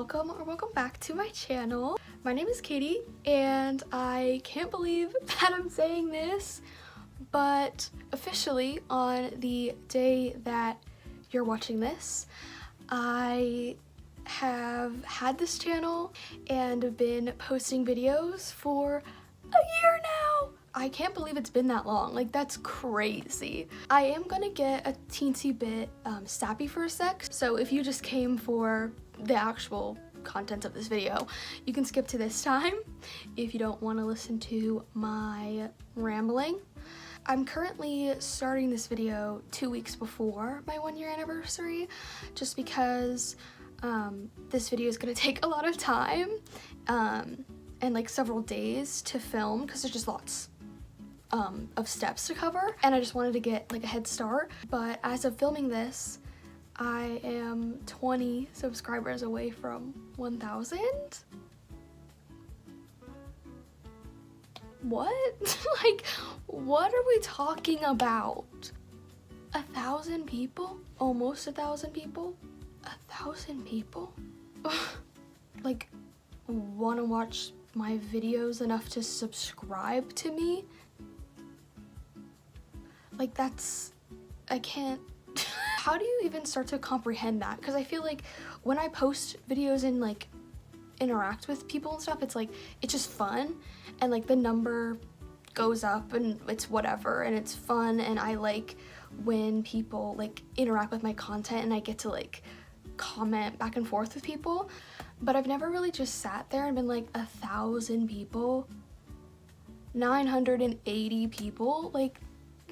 welcome or welcome back to my channel. My name is Katie and I can't believe that I'm saying this, but officially on the day that you're watching this, I have had this channel and been posting videos for a year now. I can't believe it's been that long. Like, that's crazy. I am gonna get a teensy bit sappy for a sec, so if you just came for the actual content of this video, you can skip to this time if you don't want to listen to my rambling. I'm currently starting this video 2 weeks before my 1 year anniversary, just because this video is gonna take a lot of time and like several days to film because there's just lots of steps to cover, and I just wanted to get like a head start. But as of filming this, I am 20 subscribers away from 1,000. What? Like, what are we talking about? 1,000 people? Almost 1,000 people? 1,000 people? Like, wanna watch my videos enough to subscribe to me? Like, that's, I can't, how do you even start to comprehend that? Because I feel like when I post videos and like interact with people and stuff, it's like, it's just fun, and like the number goes up and it's whatever and it's fun, and I like when people like interact with my content and I get to like comment back and forth with people. But I've never really just sat there and been like, 1,000 people, 980 people, like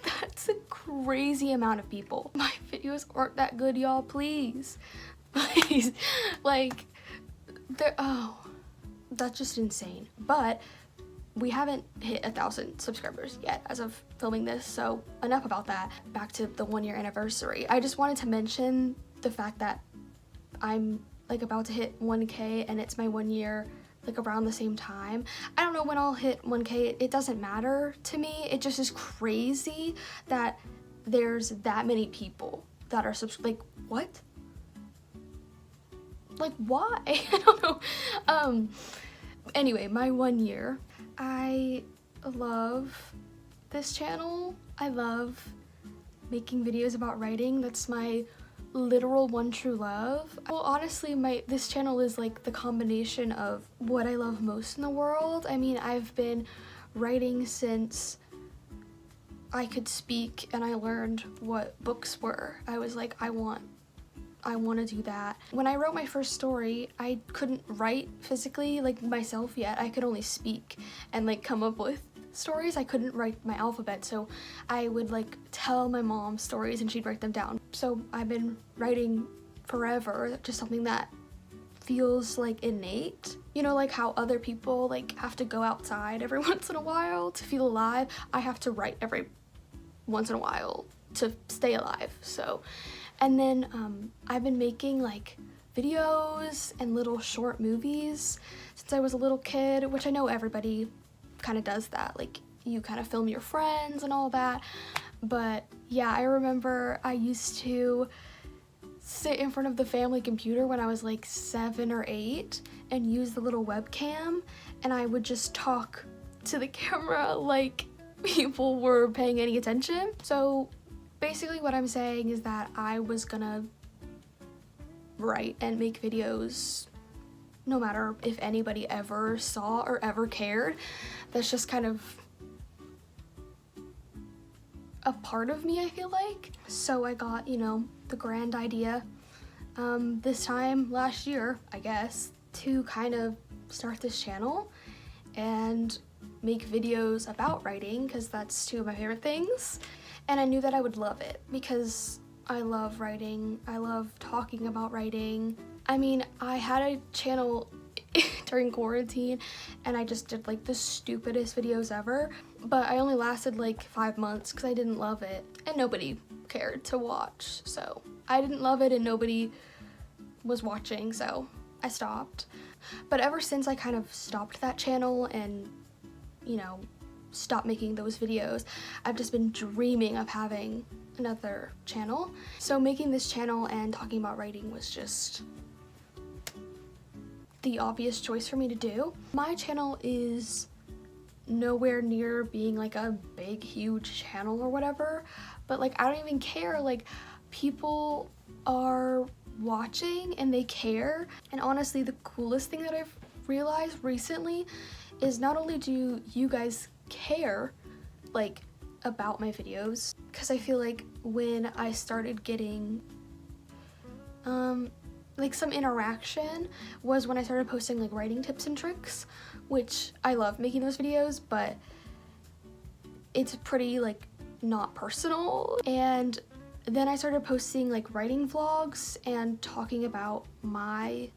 that's a crazy amount of people. My videos aren't that good, y'all, please. Please. Like, oh, that's just insane. But we haven't hit 1,000 subscribers yet as of filming this, so enough about that. Back to the 1 year anniversary. I just wanted to mention the fact that I'm like about to hit 1K and it's my 1 year like around the same time. I don't know when I'll hit 1K, it doesn't matter to me. It just is crazy that there's that many people that are like, what? Like, why? I don't know. Anyway, my 1 year. I love this channel. I love making videos about writing. That's my literal one true love. Well, honestly, this channel is like the combination of what I love most in the world. I mean, I've been writing since I could speak and I learned what books were. I was like, I want to do that. When I wrote my first story, I couldn't write physically like myself yet. I could only speak and like come up with stories. I couldn't write my alphabet, so I would like tell my mom stories and she'd write them down. So I've been writing forever, just something that feels like innate. You know, like how other people like have to go outside every once in a while to feel alive. I have to write every once in a while to stay alive. So, and then I've been making like videos and little short movies since I was a little kid, which I know everybody kind of does that, like you kind of film your friends and all that. But yeah, I remember I used to sit in front of the family computer when I was like 7 or 8 and use the little webcam, and I would just talk to the camera like people were paying any attention. So basically what I'm saying is that I was gonna write and make videos no matter if anybody ever saw or ever cared. That's just kind of a part of me, I feel like. So I got, you know, the grand idea this time last year, I guess, to kind of start this channel and make videos about writing, because that's two of my favorite things. And I knew that I would love it because I love writing. I love talking about writing. I mean, I had a channel during quarantine and I just did like the stupidest videos ever, but I only lasted like 5 months because I didn't love it and nobody cared to watch. So I didn't love it and nobody was watching, so I stopped. But ever since I kind of stopped that channel and, you know, stopped making those videos, I've just been dreaming of having another channel. So making this channel and talking about writing was just the obvious choice for me to do. My channel is nowhere near being like a big huge channel or whatever, but like I don't even care. Like, people are watching and they care. And honestly, the coolest thing that I've realized recently is not only do you guys care like about my videos, because I feel like when I started getting like some interaction was when I started posting like writing tips and tricks, which I love making those videos, but it's pretty like not personal. And then I started posting like writing vlogs and talking about my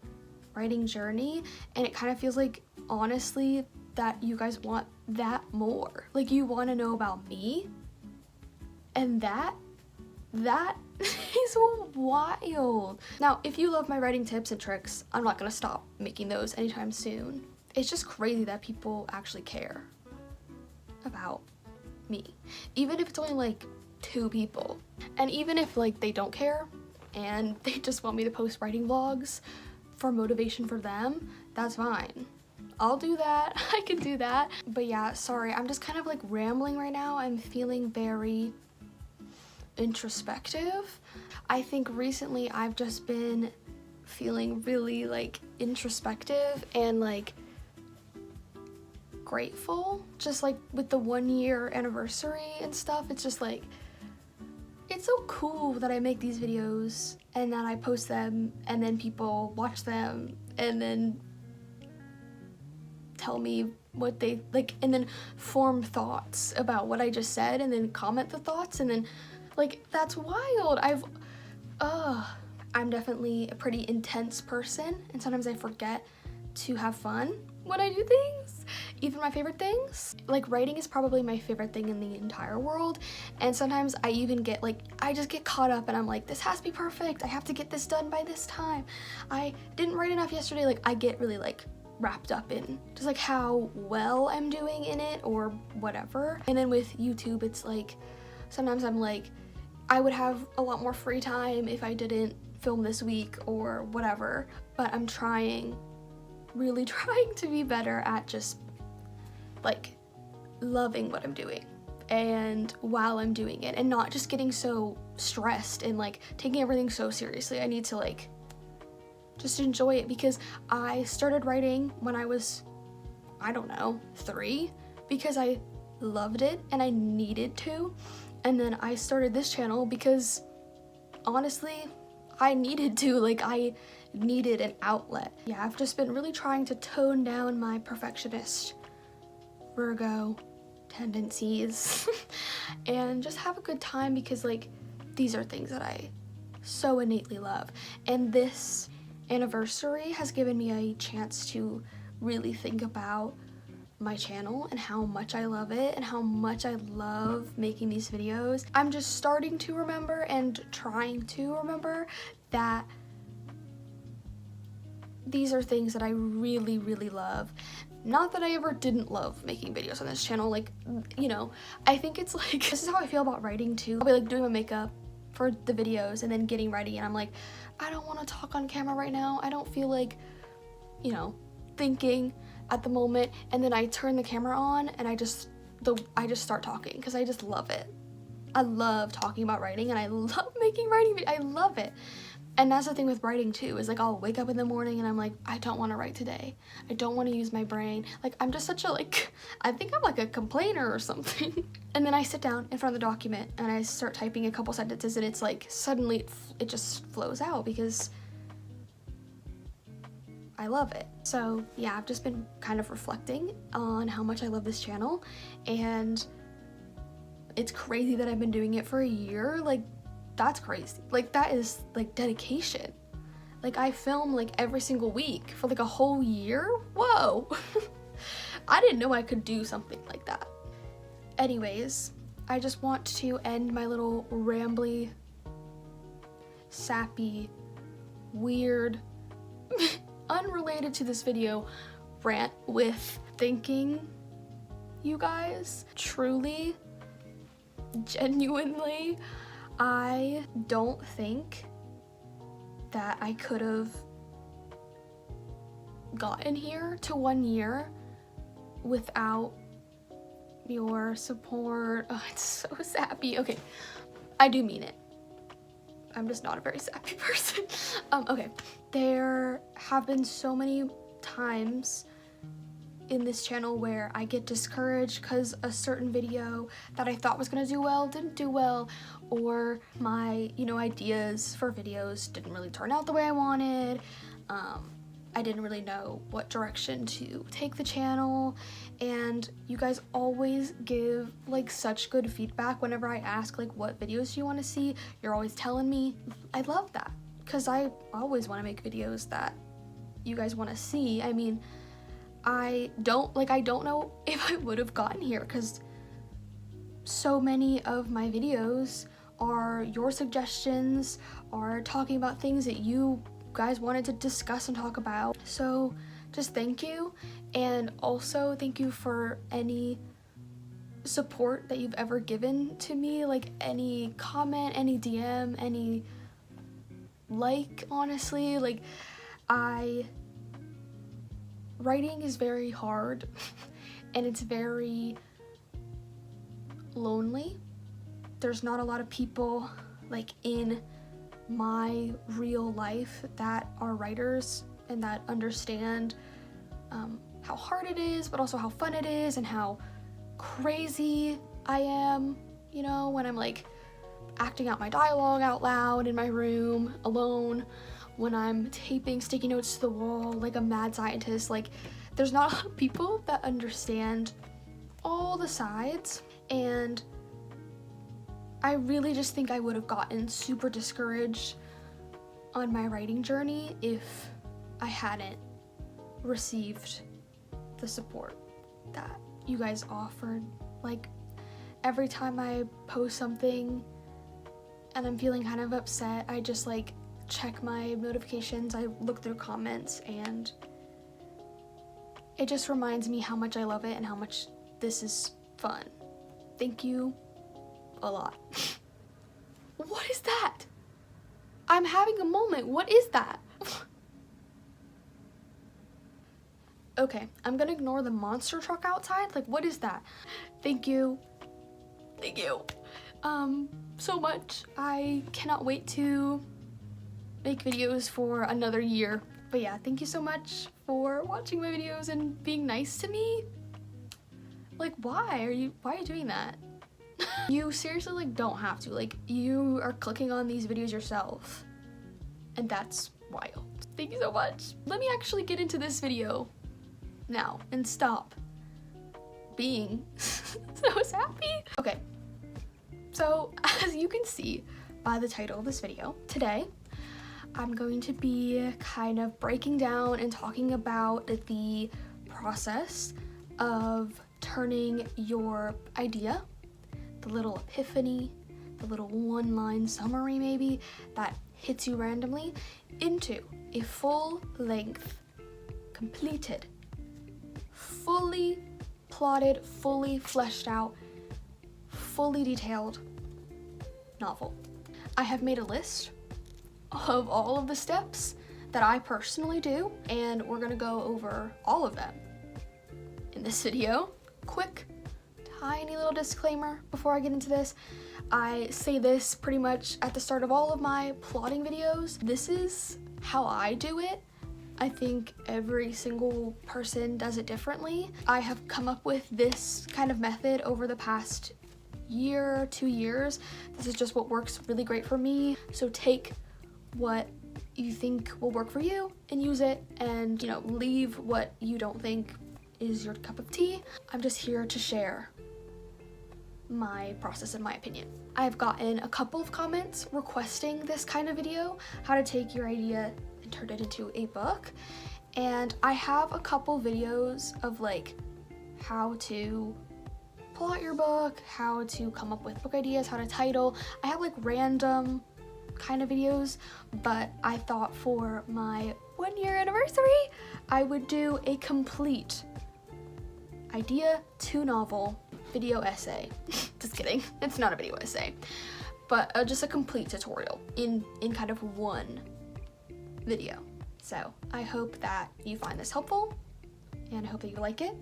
writing journey, and it kind of feels like, honestly, that you guys want that more. Like, you want to know about me, and that is wild. Now, if you love my writing tips and tricks, I'm not gonna stop making those anytime soon. It's just crazy that people actually care about me, even if it's only like 2 people. And even if like they don't care and they just want me to post writing vlogs for motivation for them, that's fine. I'll do that. I can do that. But yeah, sorry, I'm just kind of like rambling right now. I'm feeling very introspective. I think recently I've just been feeling really like introspective and like grateful, just like with the 1-year anniversary and stuff. It's just like, it's so cool that I make these videos and that I post them and then people watch them and then tell me what they like, and then form thoughts about what I just said and then comment the thoughts, and then like, that's wild. I'm definitely a pretty intense person, and sometimes I forget to have fun when I do things, even my favorite things. Like, writing is probably my favorite thing in the entire world, and sometimes I even get like, I just get caught up and I'm like, this has to be perfect, I have to get this done by this time, I didn't write enough yesterday. Like, I get really like wrapped up in just like how well I'm doing in it or whatever. And then with YouTube, it's like, sometimes I'm like, I would have a lot more free time if I didn't film this week or whatever, but I'm really trying to be better at just like loving what I'm doing and while I'm doing it, and not just getting so stressed and like taking everything so seriously. I need to like just enjoy it, because I started writing when I was, I don't know, 3, because I loved it and I needed to. And then I started this channel because honestly, I needed to, like, I needed an outlet. Yeah, I've just been really trying to tone down my perfectionist Virgo tendencies and just have a good time, because like, these are things that I so innately love. And this anniversary has given me a chance to really think about my channel and how much I love it and how much I love making these videos. I'm just starting to remember and trying to remember that these are things that I really, really love. Not that I ever didn't love making videos on this channel, like, you know, I think it's like, this is how I feel about writing too. I'll be like doing my makeup for the videos and then getting ready, and I'm like, I don't want to talk on camera right now. I don't feel like, you know, thinking at the moment, and then I turn the camera on and I just start talking because I just love it. I love talking about writing and I love making writing videos. I love it. And that's the thing with writing too, is like, I'll wake up in the morning and I'm like, I don't want to write today. I don't want to use my brain. Like, I'm just such a like, I think I'm like a complainer or something. And then I sit down in front of the document and I start typing a couple sentences, and it's like, suddenly it just flows out because I love it. So yeah, I've just been kind of reflecting on how much I love this channel, and it's crazy that I've been doing it for a year. Like, that's crazy. Like, that is like dedication. Like, I film like every single week for like a whole year. Whoa. I didn't know I could do something like that. Anyways, I just want to end my little rambly, sappy, weird, unrelated to this video rant with thanking you guys. Truly, genuinely, I don't think that I could have gotten here to 1 year without your support. Oh, it's so sappy. Okay, I do mean it. I'm just not a very sappy person. Okay, there have been so many times in this channel where I get discouraged because a certain video that I thought was gonna do well didn't do well, or my, ideas for videos didn't really turn out the way I wanted. I didn't really know what direction to take the channel, and you guys always give like such good feedback whenever I ask like what videos do you want to see. You're always telling me. I love that, because I always want to make videos that you guys want to see. I mean, I don't know if I would have gotten here, because so many of my videos are your suggestions, are talking about things that you guys wanted to discuss and talk about. So just thank you, and also thank you for any support that you've ever given to me, like any comment, any DM, any like. Honestly, like, writing is very hard and it's very lonely. There's not a lot of people like in my real life that are writers and that understand how hard it is, but also how fun it is, and how crazy I am, when I'm like acting out my dialogue out loud in my room alone, when I'm taping sticky notes to the wall like a mad scientist. Like, there's not a lot of people that understand all the sides, and I really just think I would have gotten super discouraged on my writing journey if I hadn't received the support that you guys offered. Like, every time I post something and I'm feeling kind of upset, I just like check my notifications, I look through comments, and it just reminds me how much I love it and how much this is fun. Thank you a lot. What is that? I'm having a moment. What is that? Okay, I'm gonna ignore the monster truck outside. Like, what is that? Thank you. Thank you. So much. I cannot wait to make videos for another year. But yeah, thank you so much for watching my videos and being nice to me. Like, why are you doing that? You seriously like don't have to. Like, you are clicking on these videos yourself, and that's wild. Thank you so much. Let me actually get into this video now and stop being so sappy. Okay, so as you can see by the title of this video, today I'm going to be kind of breaking down and talking about the process of turning your idea, the little epiphany, the little one-line summary maybe that hits you randomly, into a full-length, completed, fully plotted, fully fleshed out, fully detailed novel. I have made a list of all of the steps that I personally do, and we're gonna go over all of them in this video. Quick, tiny little disclaimer before I get into this. I say this pretty much at the start of all of my plotting videos. This is how I do it. I think every single person does it differently. I have come up with this kind of method over the past year, 2 years. This is just what works really great for me. So take what you think will work for you and use it, and leave what you don't think is your cup of tea. I'm just here to share my process and my opinion. I've gotten a couple of comments requesting this kind of video, how to take your idea and turn it into a book, and I have a couple videos of like how to plot your book, how to come up with book ideas, how to title. I have like random kind of videos, but I thought for my 1-year anniversary I would do a complete idea to novel video essay. Just kidding, it's not a video essay, but just a complete tutorial in kind of one video. So I hope that you find this helpful, and I hope that you like it.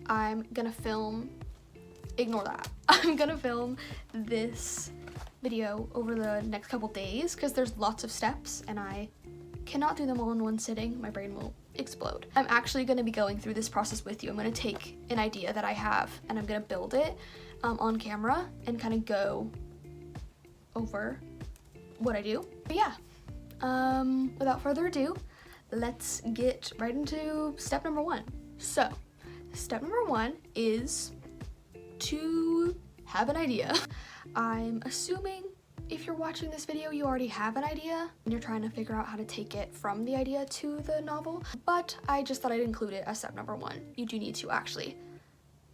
I'm gonna film, ignore that. I'm gonna film this video over the next couple days because there's lots of steps and I cannot do them all in one sitting. My brain will explode. I'm actually gonna be going through this process with you. I'm gonna take an idea that I have and I'm gonna build it on camera and kind of go over what I do. But yeah, without further ado, let's get right into step number 1. So, step number 1 is to have an idea. I'm assuming if you're watching this video, you already have an idea and you're trying to figure out how to take it from the idea to the novel, but I just thought I'd include it as step number 1. You do need to actually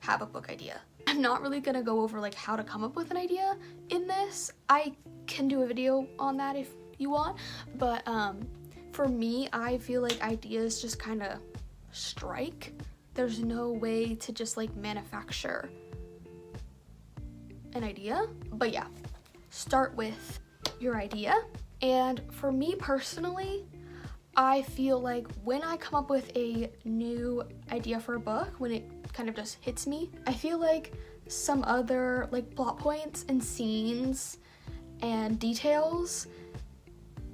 have a book idea. I'm not really gonna go over like how to come up with an idea in this. I can do a video on that if you want, but for me, I feel like ideas just kind of strike. There's no way to just like manufacture an idea. But yeah, start with your idea. And for me personally, I feel like when I come up with a new idea for a book, when it kind of just hits me, I feel like some other like plot points and scenes and details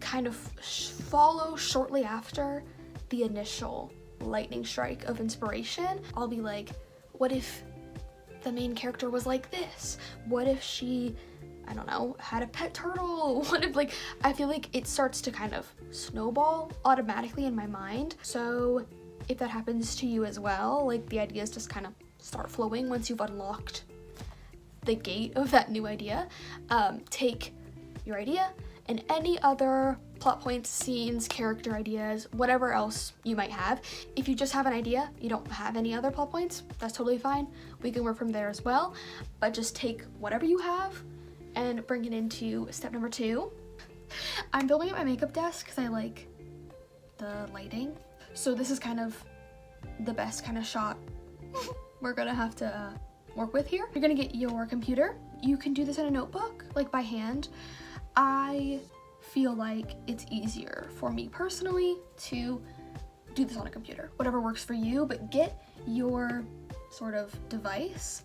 kind of follow shortly after the initial lightning strike of inspiration. I'll be like, what if the main character was like this? What if she, I don't know, had a pet turtle? What if, like, I feel like it starts to kind of snowball automatically in my mind. So if that happens to you as well, like the ideas just kind of start flowing once you've unlocked the gate of that new idea. Take your idea and any other plot points, scenes, character ideas, whatever else you might have. If you just have an idea, you don't have any other plot points, that's totally fine. We can work from there as well, but just take whatever you have and bring it into step number 2. I'm filming at my makeup desk because I like the lighting. So this is kind of the best kind of shot we're gonna have to work with here. You're gonna get your computer. You can do this in a notebook, like by hand. I feel like it's easier for me personally to do this on a computer. Whatever works for you, but get your sort of device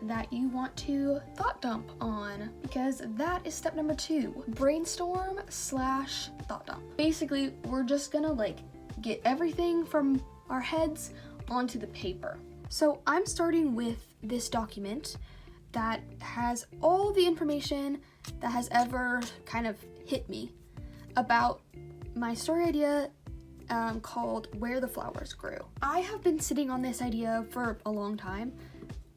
that you want to thought dump on, because that is step number 2. Brainstorm / thought dump. Basically, we're just gonna like get everything from our heads onto the paper. So I'm starting with this document that has all the information that has ever kind of hit me about my story idea called Where the Flowers Grew. I have been sitting on this idea for a long time.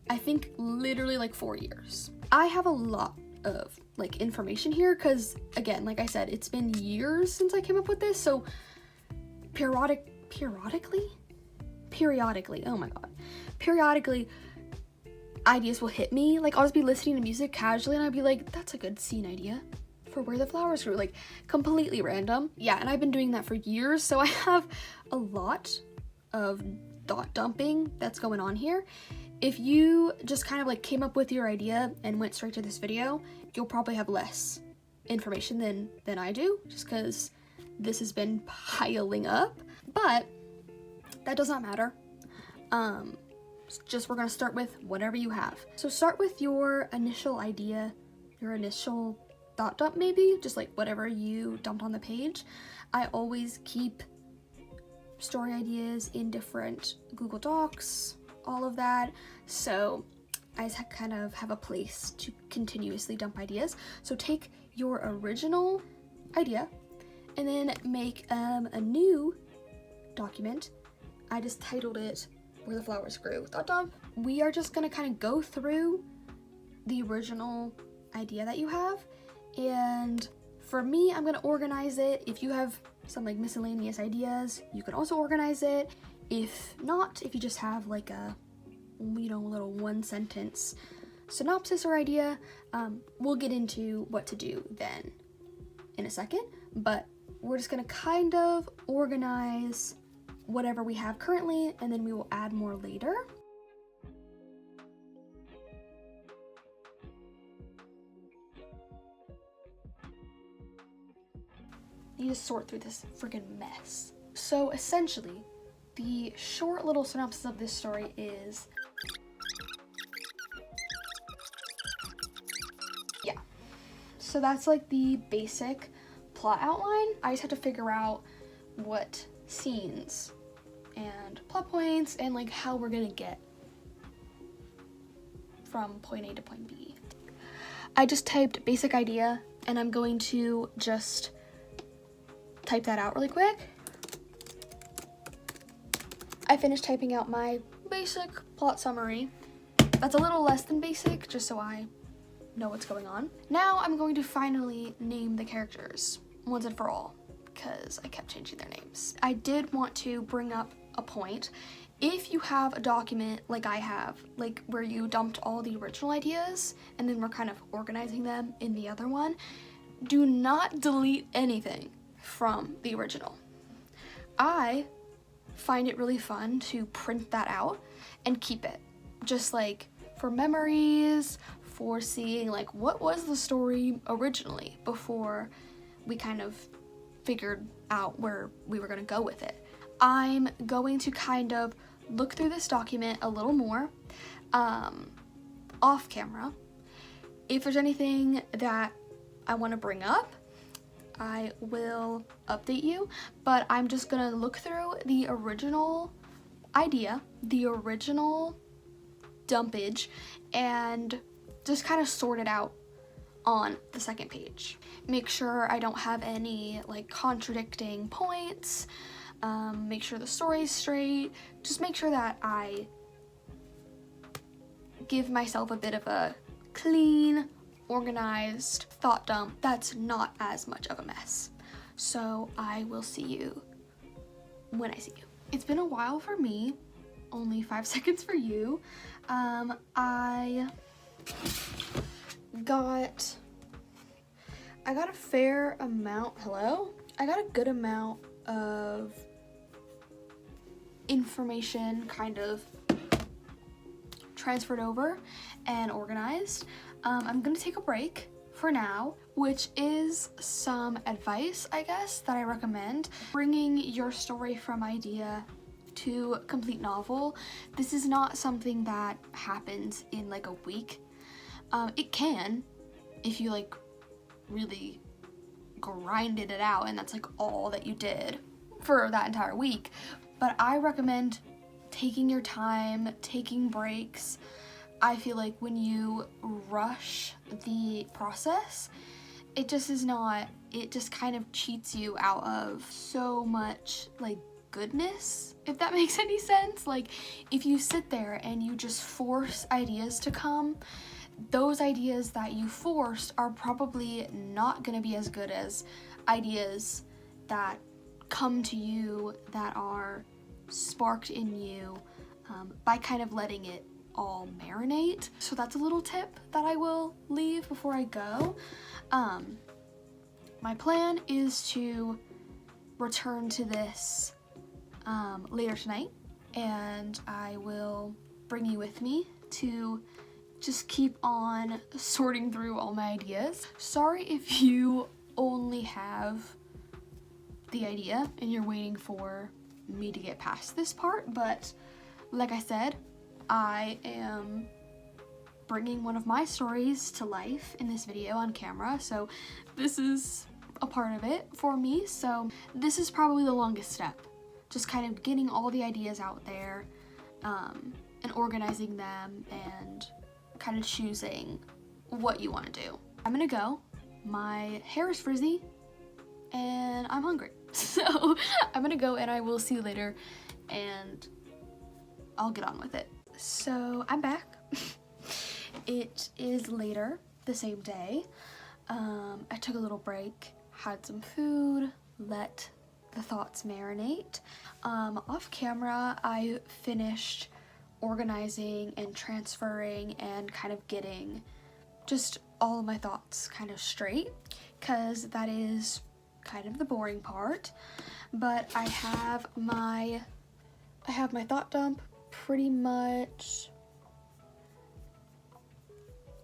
I think literally like 4 years. I have a lot of like information here because, again, like I said, it's been years since I came up with this, so periodically, oh my god, periodically ideas will hit me. Like I'll just be listening to music casually and I'll be like, that's a good scene idea for Where the Flowers Grew, like completely random. Yeah, and I've been doing that for years, so I have a lot of thought dumping that's going on here. If you just kind of like came up with your idea and went straight to this video, you'll probably have less information than I do, just because this has been piling up, but that does not matter. Just we're gonna start with whatever you have. So start with your initial idea, your initial thought dump, maybe just like whatever you dumped on the page. I always keep story ideas in different Google Docs, all of that, so I just kind of have a place to continuously dump ideas. So take your original idea and then make a new document. I just titled it Where the Flowers Grew, thought dump. We are just gonna kind of go through the original idea that you have, and for me, I'm gonna organize it. If you have some like miscellaneous ideas, you can also organize it. If not, if you just have like a, you know, little 1-sentence synopsis or idea, we'll get into what to do then in a second, but we're just gonna kind of organize whatever we have currently, and then we will add more later. I need to sort through this freaking mess. So essentially, the short little synopsis of this story is, yeah. So that's like the basic plot outline. I just have to figure out what scenes and plot points and like how we're gonna get from point A to point B. I just typed basic idea and I'm going to just type that out really quick. I finished typing out my basic plot summary. That's a little less than basic, just so I know what's going on. Now I'm going to finally name the characters once and for all, because I kept changing their names. I did want to bring up a point. If you have a document like I have, like where you dumped all the original ideas and then we're kind of organizing them in the other one, do not delete anything from the original. I find it really fun to print that out and keep it, just like for memories, for seeing like what was the story originally before we kind of figured out where we were going to go with it. I'm going to kind of look through this document a little more off camera. If there's anything that I want to bring up, I will update you, but I'm just gonna look through the original idea, the original dumpage, and just kind of sort it out on the second page. Make sure I don't have any like contradicting points, make sure the story's straight, just make sure that I give myself a bit of a clean, organized thought dump that's not as much of a mess. So I will see you when I see you. It's been a while for me, only 5 seconds for you. I got a fair amount, I got a good amount of information kind of transferred over and organized. I'm gonna take a break for now, which is some advice, I guess, that I recommend. Bringing your story from idea to complete novel, this is not something that happens in like a week. It can, if you like really grinded it out and that's like all that you did for that entire week. But I recommend taking your time, taking breaks. I feel like when you rush the process, it just is not, it just kind of cheats you out of so much like goodness, if that makes any sense. Like if you sit there and you just force ideas to come, those ideas that you forced are probably not gonna be as good as ideas that come to you, that are sparked in you by kind of letting it all marinate. So that's a little tip that I will leave before I go. My plan is to return to this later tonight, and I will bring you with me to just keep on sorting through all my ideas. Sorry if you only have the idea and you're waiting for me to get past this part, but like I said, I am bringing one of my stories to life in this video on camera, so this is a part of it for me. So this is probably the longest step, just kind of getting all the ideas out there and organizing them and kind of choosing what you want to do. I'm gonna go. My hair is frizzy and I'm hungry. So I'm gonna go and I will see you later and I'll get on with it. So I'm back. It is later the same day. I took a little break, had some food, let the thoughts marinate. Off camera, I finished organizing and transferring and kind of getting just all of my thoughts kind of straight, because that is kind of the boring part. But I have my thought dump pretty much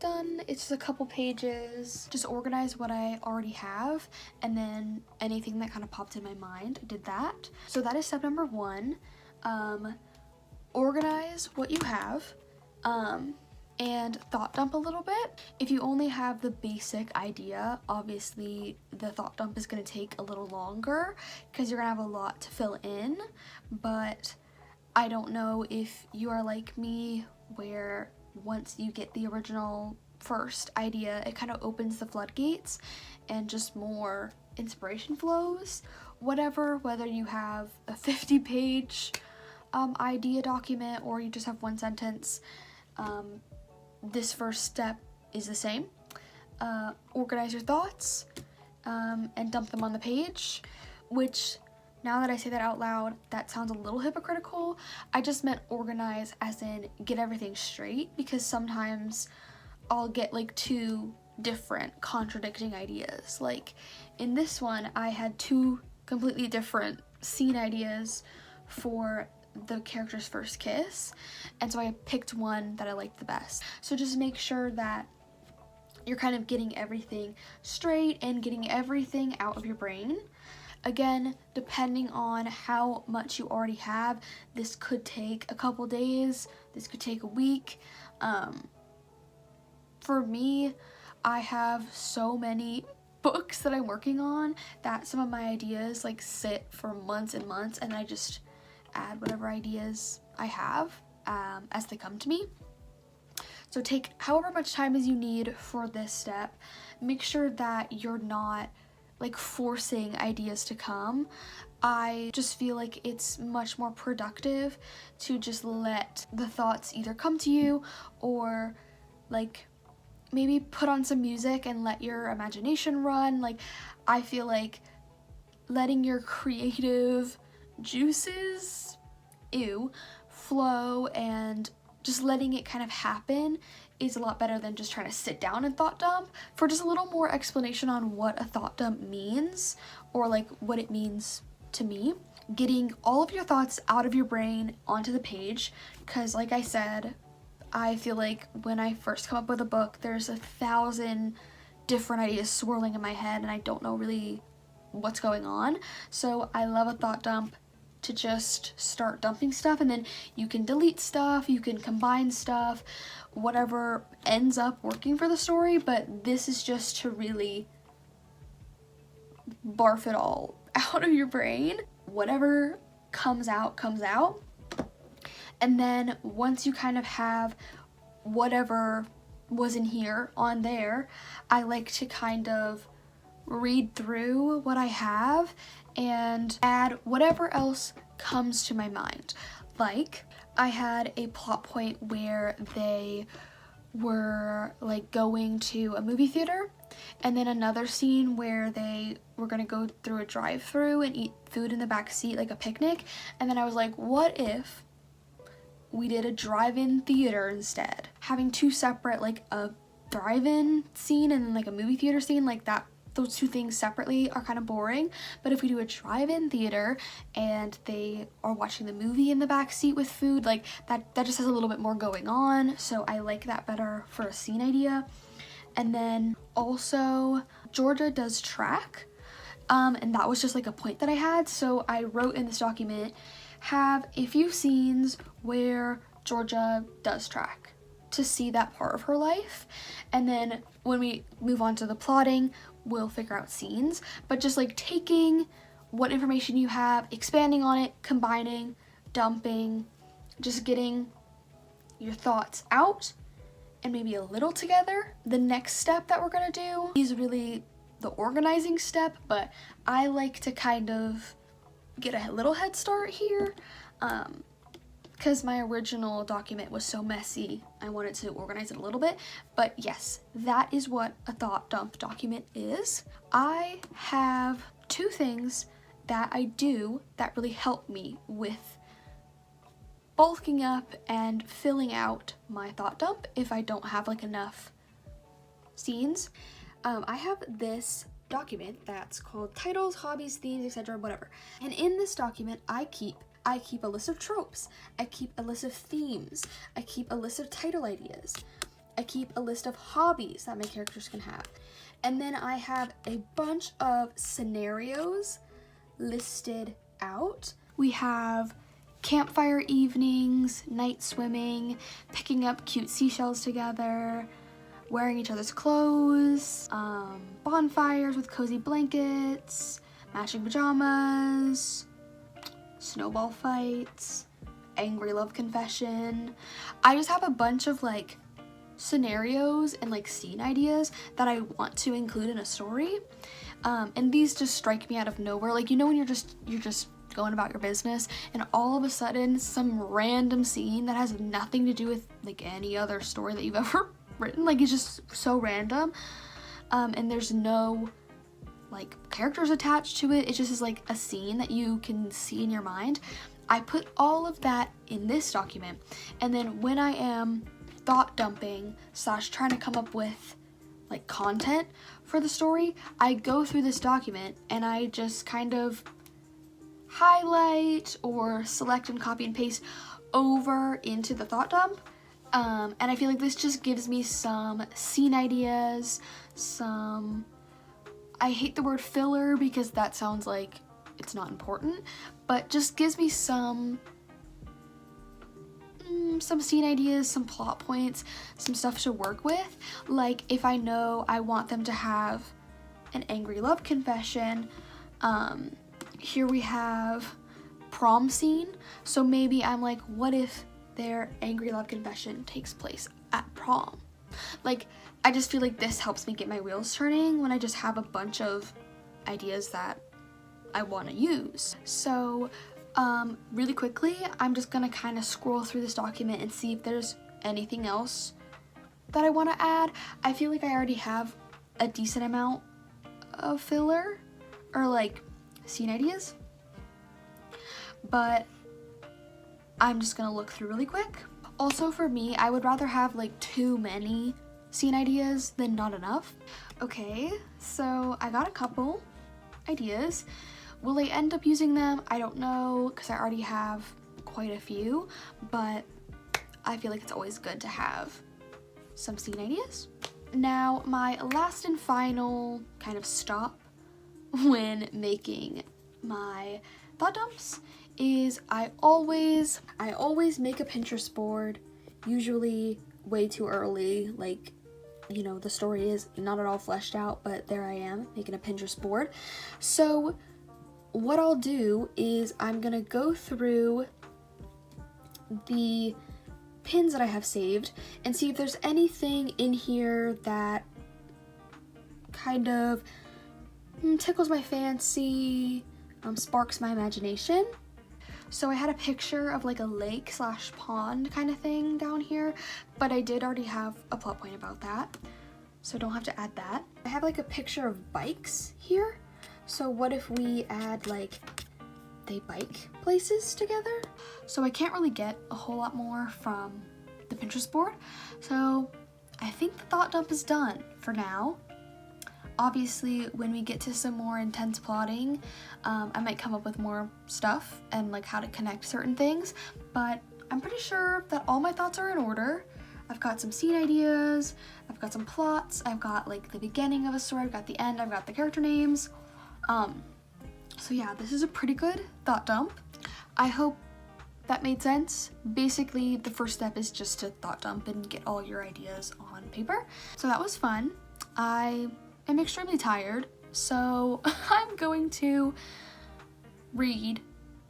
done. It's just a couple pages. Just organize what I already have, and then anything that kind of popped in my mind, I did that. So that is step number 1. Organize what you have, and thought dump a little bit. If you only have the basic idea, obviously the thought dump is going to take a little longer because you're going to have a lot to fill in. But I don't know if you are like me, where once you get the original first idea, it kind of opens the floodgates and just more inspiration flows. Whether you have a 50-page idea document or you just have 1 sentence, this first step is the same. Organize your thoughts and dump them on the page, which, now that I say that out loud, that sounds a little hypocritical. I just meant organize as in get everything straight, because sometimes I'll get like 2 different contradicting ideas. Like in this one, I had 2 completely different scene ideas for the character's first kiss, and so I picked one that I liked the best. So just make sure that you're kind of getting everything straight and getting everything out of your brain. Again, depending on how much you already have, this could take a couple days, this could take a week. For me, I have so many books that I'm working on that some of my ideas like sit for months and months, and I just add whatever ideas I have as they come to me. So take however much time as you need for this step. Make sure that you're not like forcing ideas to come. I just feel like it's much more productive to just let the thoughts either come to you, or like maybe put on some music and let your imagination run. Like I feel like letting your creative juices flow and just letting it kind of happen is a lot better than just trying to sit down and thought dump. For just a little more explanation on what a thought dump means, or like what it means to me, getting all of your thoughts out of your brain onto the page, because like I said, I feel like when I first come up with a book, there's 1,000 different ideas swirling in my head and I don't know really what's going on. So I love a thought dump to just start dumping stuff, and then you can delete stuff, you can combine stuff, whatever ends up working for the story. But this is just to really barf it all out of your brain. Whatever comes out, comes out. And then once you kind of have whatever was in here on there, I like to kind of read through what I have and add whatever else comes to my mind. Like I had a plot point where they were like going to a movie theater, and then another scene where they were gonna go through a drive-through and eat food in the back seat, like a picnic. And then I was like, what if we did a drive-in theater instead? Having 2 separate, like a drive-in scene and then like a movie theater scene, like that, those 2 things separately are kind of boring. But if we do a drive-in theater and they are watching the movie in the back seat with food, like that just has a little bit more going on. So I like that better for a scene idea. And then also Georgia does track, and that was just like a point that I had. So I wrote in this document, have a few scenes where Georgia does track, to see that part of her life. And then when we move on to the plotting, we'll figure out scenes. But just like taking what information you have, expanding on it, combining, dumping, just getting your thoughts out and maybe a little together. The next step that we're gonna do is really the organizing step, but I like to kind of get a little head start here, because my original document was so messy. I wanted to organize it a little bit. But yes, that is what a thought dump document is. I have 2 things that I do that really help me with bulking up and filling out my thought dump if I don't have like enough scenes. I have this document that's called titles, hobbies, themes, etc., whatever. And in this document, I keep a list of tropes, I keep a list of themes, I keep a list of title ideas. I keep a list of hobbies that my characters can have. And then I have a bunch of scenarios listed out. We have campfire evenings, night swimming, picking up cute seashells together, wearing each other's clothes, bonfires with cozy blankets, matching pajamas, snowball fights, angry love confession. I just have a bunch of like scenarios and like scene ideas that I want to include in a story, and these just strike me out of nowhere. Like, you know, when you're just going about your business and all of a sudden some random scene that has nothing to do with like any other story that you've ever written, like it's just so random, and there's no like characters attached to it. It just is like a scene that you can see in your mind. I put all of that in this document, and then when I am thought dumping / trying to come up with like content for the story, I go through this document and I just kind of highlight or select and copy and paste over into the thought dump. And I feel like this just gives me some scene ideas, some, I hate the word filler because that sounds like it's not important, but just gives me some scene ideas, some plot points, some stuff to work with. Like if I know I want them to have an angry love confession, here we have prom scene, so maybe I'm like, what if their angry love confession takes place at prom? Like, I just feel like this helps me get my wheels turning when I just have a bunch of ideas that I want to use. So really quickly, I'm just gonna kind of scroll through this document and see if there's anything else that I want to add. I feel like I already have a decent amount of filler or like scene ideas, but I'm just gonna look through really quick. Also for me, I would rather have like too many scene ideas than not enough. Okay, so I got a couple ideas. Will I end up using them? I don't know, because I already have quite a few, but I feel like it's always good to have some scene ideas. Now, my last and final kind of stop when making my thought dumps is I always make a Pinterest board, usually way too early, like, you know, the story is not at all fleshed out, but there I am making a Pinterest board. So what I'll do is I'm gonna go through the pins that I have saved and see if there's anything in here that kind of tickles my fancy, sparks my imagination. So I had a picture of like a lake / pond kind of thing down here, but I did already have a plot point about that, so don't have to add that. I have like a picture of bikes here. So what if we add like they bike places together? So I can't really get a whole lot more from the Pinterest board. So I think the thought dump is done for now. Obviously, when we get to some more intense plotting, I might come up with more stuff and like how to connect certain things, but I'm pretty sure that all my thoughts are in order. I've got some scene ideas, I've got some plots, I've got like the beginning of a story, I've got the end, I've got the character names. So yeah, this is a pretty good thought dump. I hope that made sense. Basically, the first step is just to thought dump and get all your ideas on paper. So that was fun. I am extremely tired, so I'm going to read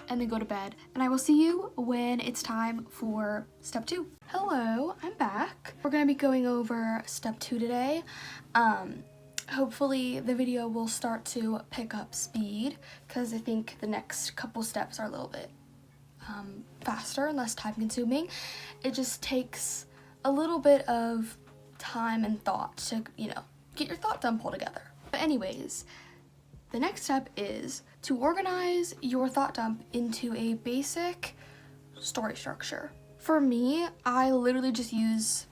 and then go to bed, and I will see you when it's time for step 2. Hello, I'm back. We're gonna be going over step 2 today. Hopefully the video will start to pick up speed because I think the next couple steps are a little bit faster and less time consuming. It just takes a little bit of time and thought to, you know, get your thought dump all together. But anyways, the next step is to organize your thought dump into a basic story structure. For me, I literally just use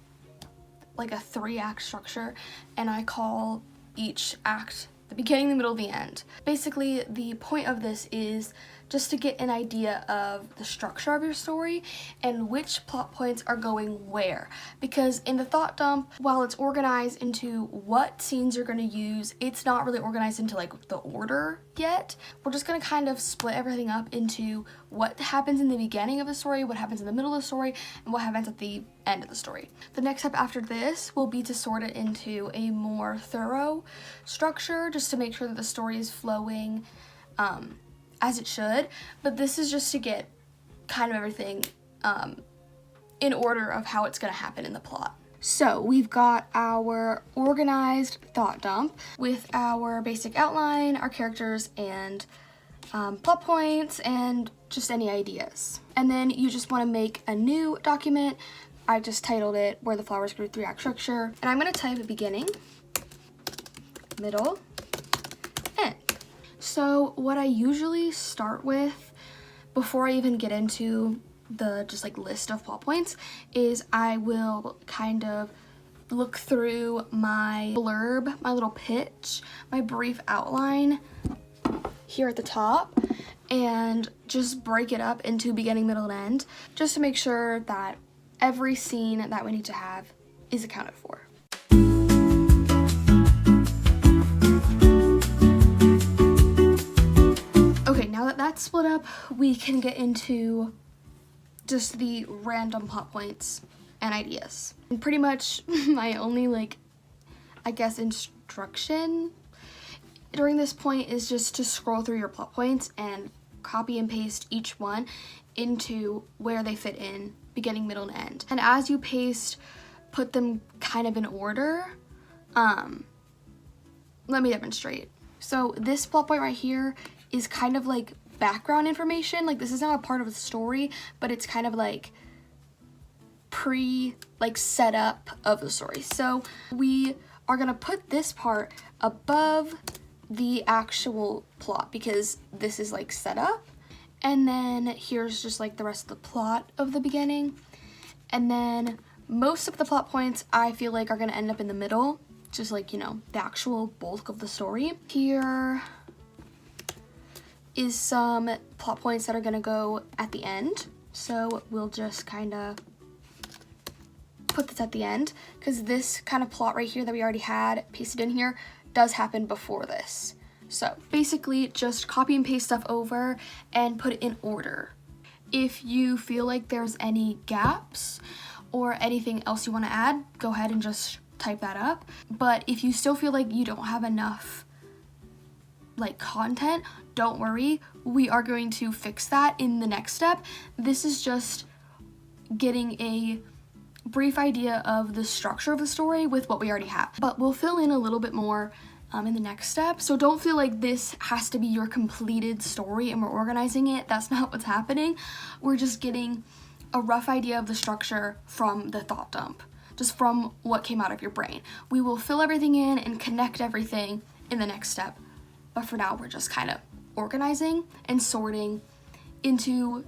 like a 3-act structure, and I call each act the beginning, the middle, the end. Basically, the point of this is just to get an idea of the structure of your story and which plot points are going where. Because in the thought dump, while it's organized into what scenes you're going to use, it's not really organized into like the order yet. We're just going to kind of split everything up into what happens in the beginning of the story, what happens in the middle of the story, and what happens at the end of the story. The next step after this will be to sort it into a more thorough structure, just to make sure that the story is flowing as it should. But this is just to get kind of everything in order of how it's going to happen in the plot. So we've got our organized thought dump with our basic outline, our characters, and plot points, and just any ideas. And then you just want to make a new document. I just titled it Where the Flowers Grew 3-act structure. And I'm going to type beginning, middle, end. So what I usually start with before I even get into the just like list of plot points is I will kind of look through my blurb, my little pitch, my brief outline here at the top, and just break it up into beginning, middle, and end, just to make sure that every scene that we need to have is accounted for. Okay, now that that's split up, we can get into just the random plot points and ideas. And pretty much my only, like, I guess, instruction during this point is just to scroll through your plot points and copy and paste each one into where they fit in, beginning, middle, and end. And as you paste, put them kind of in order. Let me demonstrate. So this plot point right here is kind of like background information. Like, this is not a part of the story, but it's kind of like setup of the story. So we are gonna put this part above the actual plot because this is like set up. And then here's just like the rest of the plot of the beginning. And then most of the plot points I feel like are gonna end up in the middle, just like, you know, the actual bulk of the story. Here is some plot points that are gonna go at the end. So we'll just kind of put this at the end because this kind of plot right here that we already had pasted in here does happen before this. So basically just copy and paste stuff over and put it in order. If you feel like there's any gaps or anything else you want to add, go ahead and just type that up. But if you still feel like you don't have enough like content, don't worry, we are going to fix that in the next step. This is just getting a brief idea of the structure of the story with what we already have, but we'll fill in a little bit more in the next step. So don't feel like this has to be your completed story and we're organizing it. That's not what's happening. We're just getting a rough idea of the structure from the thought dump, just from what came out of your brain. We will fill everything in and connect everything in the next step. But for now, we're just kind of organizing and sorting into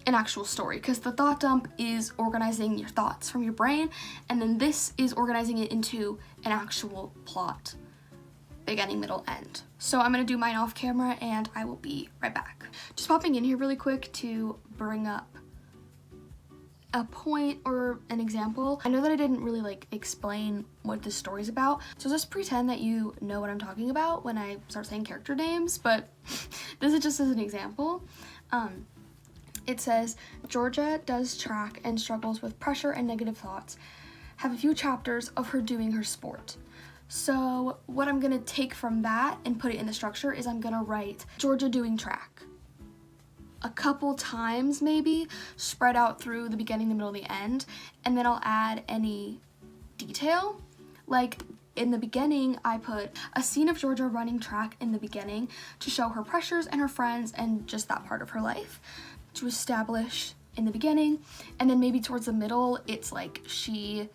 an actual story, because the thought dump is organizing your thoughts from your brain, and then this is organizing it into an actual plot, beginning, middle, end. So I'm gonna do mine off camera and I will be right back. Just popping in here really quick to bring up a point or an example. I know that I didn't really like explain what this story's about, so just pretend that you know what I'm talking about when I start saying character names, but this is just as an example. It says, Georgia does track and struggles with pressure and negative thoughts. Have a few chapters of her doing her sport. So what I'm gonna take from that and put it in the structure is I'm gonna write Georgia doing track a couple times, maybe spread out through the beginning, the middle, the end, and then I'll add any detail. Like in the beginning, I put a scene of Georgia running track in the beginning to show her pressures and her friends and just that part of her life to establish in the beginning. And then maybe towards the middle, it's like she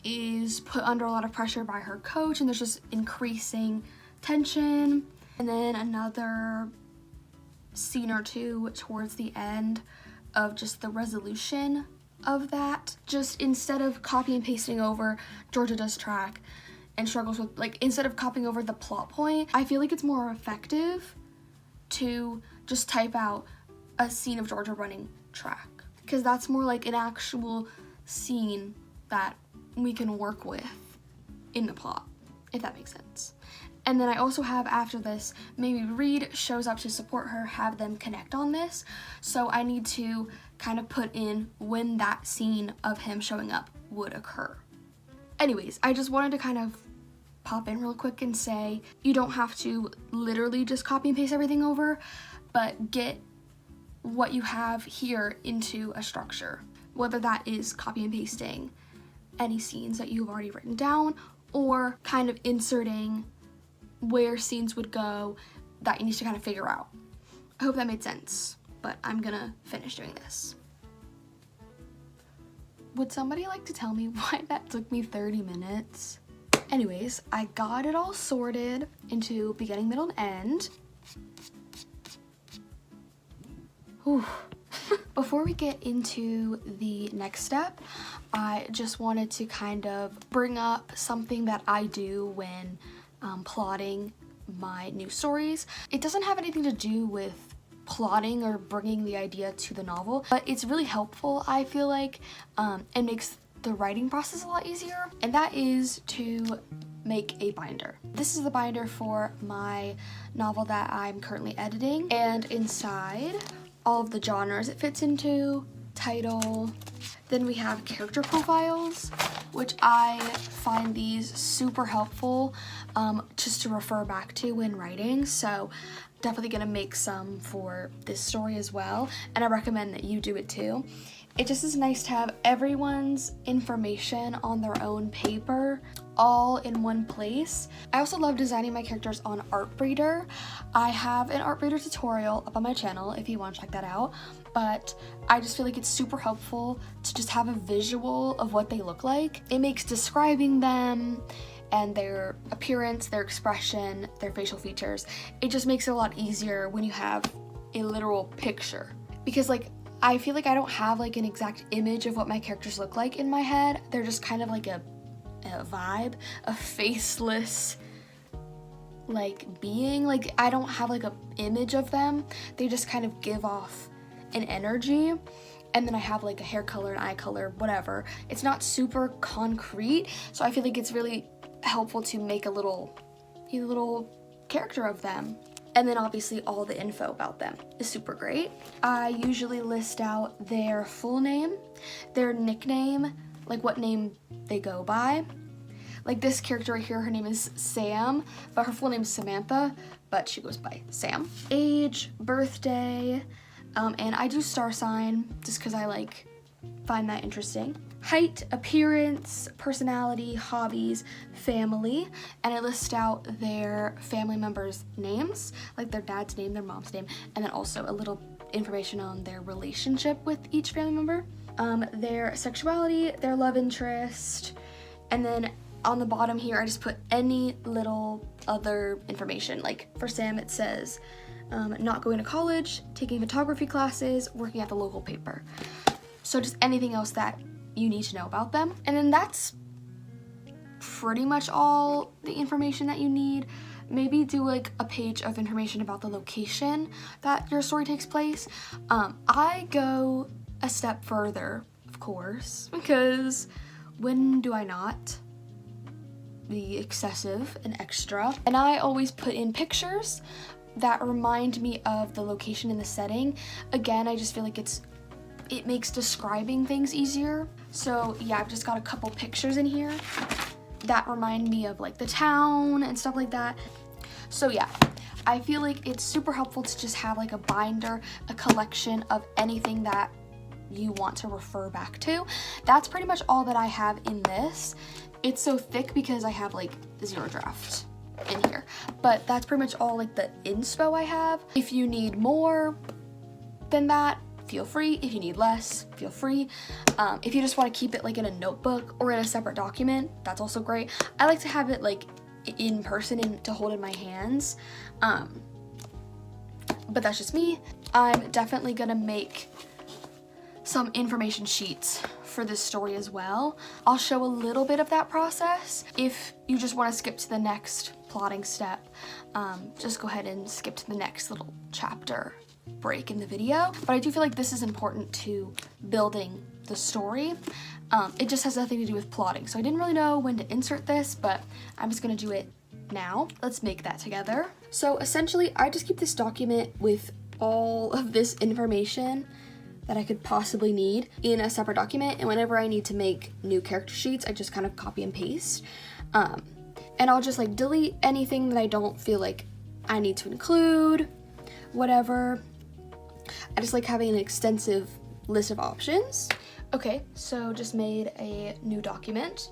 is put under a lot of pressure by her coach and there's just increasing tension. And then another scene or two towards the end of just the resolution of that. Just instead of copy and pasting over Georgia does track and struggles with, like, instead of copying over the plot point, I feel like it's more effective to just type out a scene of Georgia running track, because that's more like an actual scene that we can work with in the plot, if that makes sense. And then I also have, after this, maybe Reed shows up to support her, have them connect on this. So I need to kind of put in when that scene of him showing up would occur. Anyways, I just wanted to kind of pop in real quick and say, you don't have to literally just copy and paste everything over, but get what you have here into a structure, whether that is copy and pasting any scenes that you've already written down, or kind of inserting where scenes would go that you need to kind of figure out. I hope that made sense, but I'm gonna finish doing this. Would somebody like to tell me why that took me 30 minutes? Anyways, I got it all sorted into beginning, middle, and end. Whew. Before we get into the next step, I just wanted to kind of bring up something that I do when plotting my new stories. It doesn't have anything to do with plotting or bringing the idea to the novel, but it's really helpful, I feel like, and makes the writing process a lot easier, and that is to make a binder. This is the binder for my novel that I'm currently editing, and inside all of the genres it fits into, title. Then we have character profiles, which I find these super helpful just to refer back to when writing. So definitely gonna make some for this story as well, and I recommend that you do it too. It just is nice to have everyone's information on their own paper, all in one place. I also love designing my characters on Artbreeder. I have an Artbreeder tutorial up on my channel if you want to check that out, but I just feel like it's super helpful to just have a visual of what they look like. It makes describing them and their appearance, their expression, their facial features, it just makes it a lot easier when you have a literal picture. Because like, I feel like I don't have like an exact image of what my characters look like in my head. They're just kind of like a vibe, a faceless like being. Like, I don't have like a image of them. They just kind of give off an energy. And then I have like a hair color, an eye color, whatever. It's not super concrete, so I feel like it's really helpful to make a little character of them. And then obviously all the info about them is super great. I usually list out their full name, their nickname, like what name they go by. Like this character right here, her name is Sam, but her full name is Samantha, but she goes by Sam. Age, birthday, and I do star sign just because I find that interesting. Height, appearance, personality, hobbies, family, and I list out their family members' names, like their dad's name, their mom's name, and then also a little information on their relationship with each family member, their sexuality, their love interest, and then on the bottom here I just put any little other information. Like for Sam it says not going to college, taking photography classes, working at the local paper. So just anything else that you need to know about them. And then that's pretty much all the information that you need. Maybe do like a page of information about the location that your story takes place. I go a step further, of course, because when do I not be excessive and extra? And I always put in pictures that remind me of the location and the setting. Again, I just feel like it makes describing things easier. So yeah, I've just got a couple pictures in here that remind me of like the town and stuff like that. So yeah, I feel like it's super helpful to just have like a binder, a collection of anything that you want to refer back to. That's pretty much all that I have in this. It's so thick because I have like 0 draft in here, but that's pretty much all like the inspo I have. If you need more than that, feel free. If you need less, feel free. If you just want to keep it like in a notebook or in a separate document, that's also great. I like to have it like in person and to hold in my hands, but that's just me. I'm definitely gonna make some information sheets for this story as well. I'll show a little bit of that process if you just want to skip to the next plotting step, just go ahead and skip to the next little chapter break in the video. But I do feel like this is important to building the story. It just has nothing to do with plotting, so I didn't really know when to insert this, but I'm just gonna do it now. Let's make that together. So essentially, I just keep this document with all of this information that I could possibly need in a separate document, and whenever I need to make new character sheets, I just kind of copy and paste. And I'll just like delete anything that I don't feel like I need to include, whatever. I just like having an extensive list of options. Okay, so just made a new document.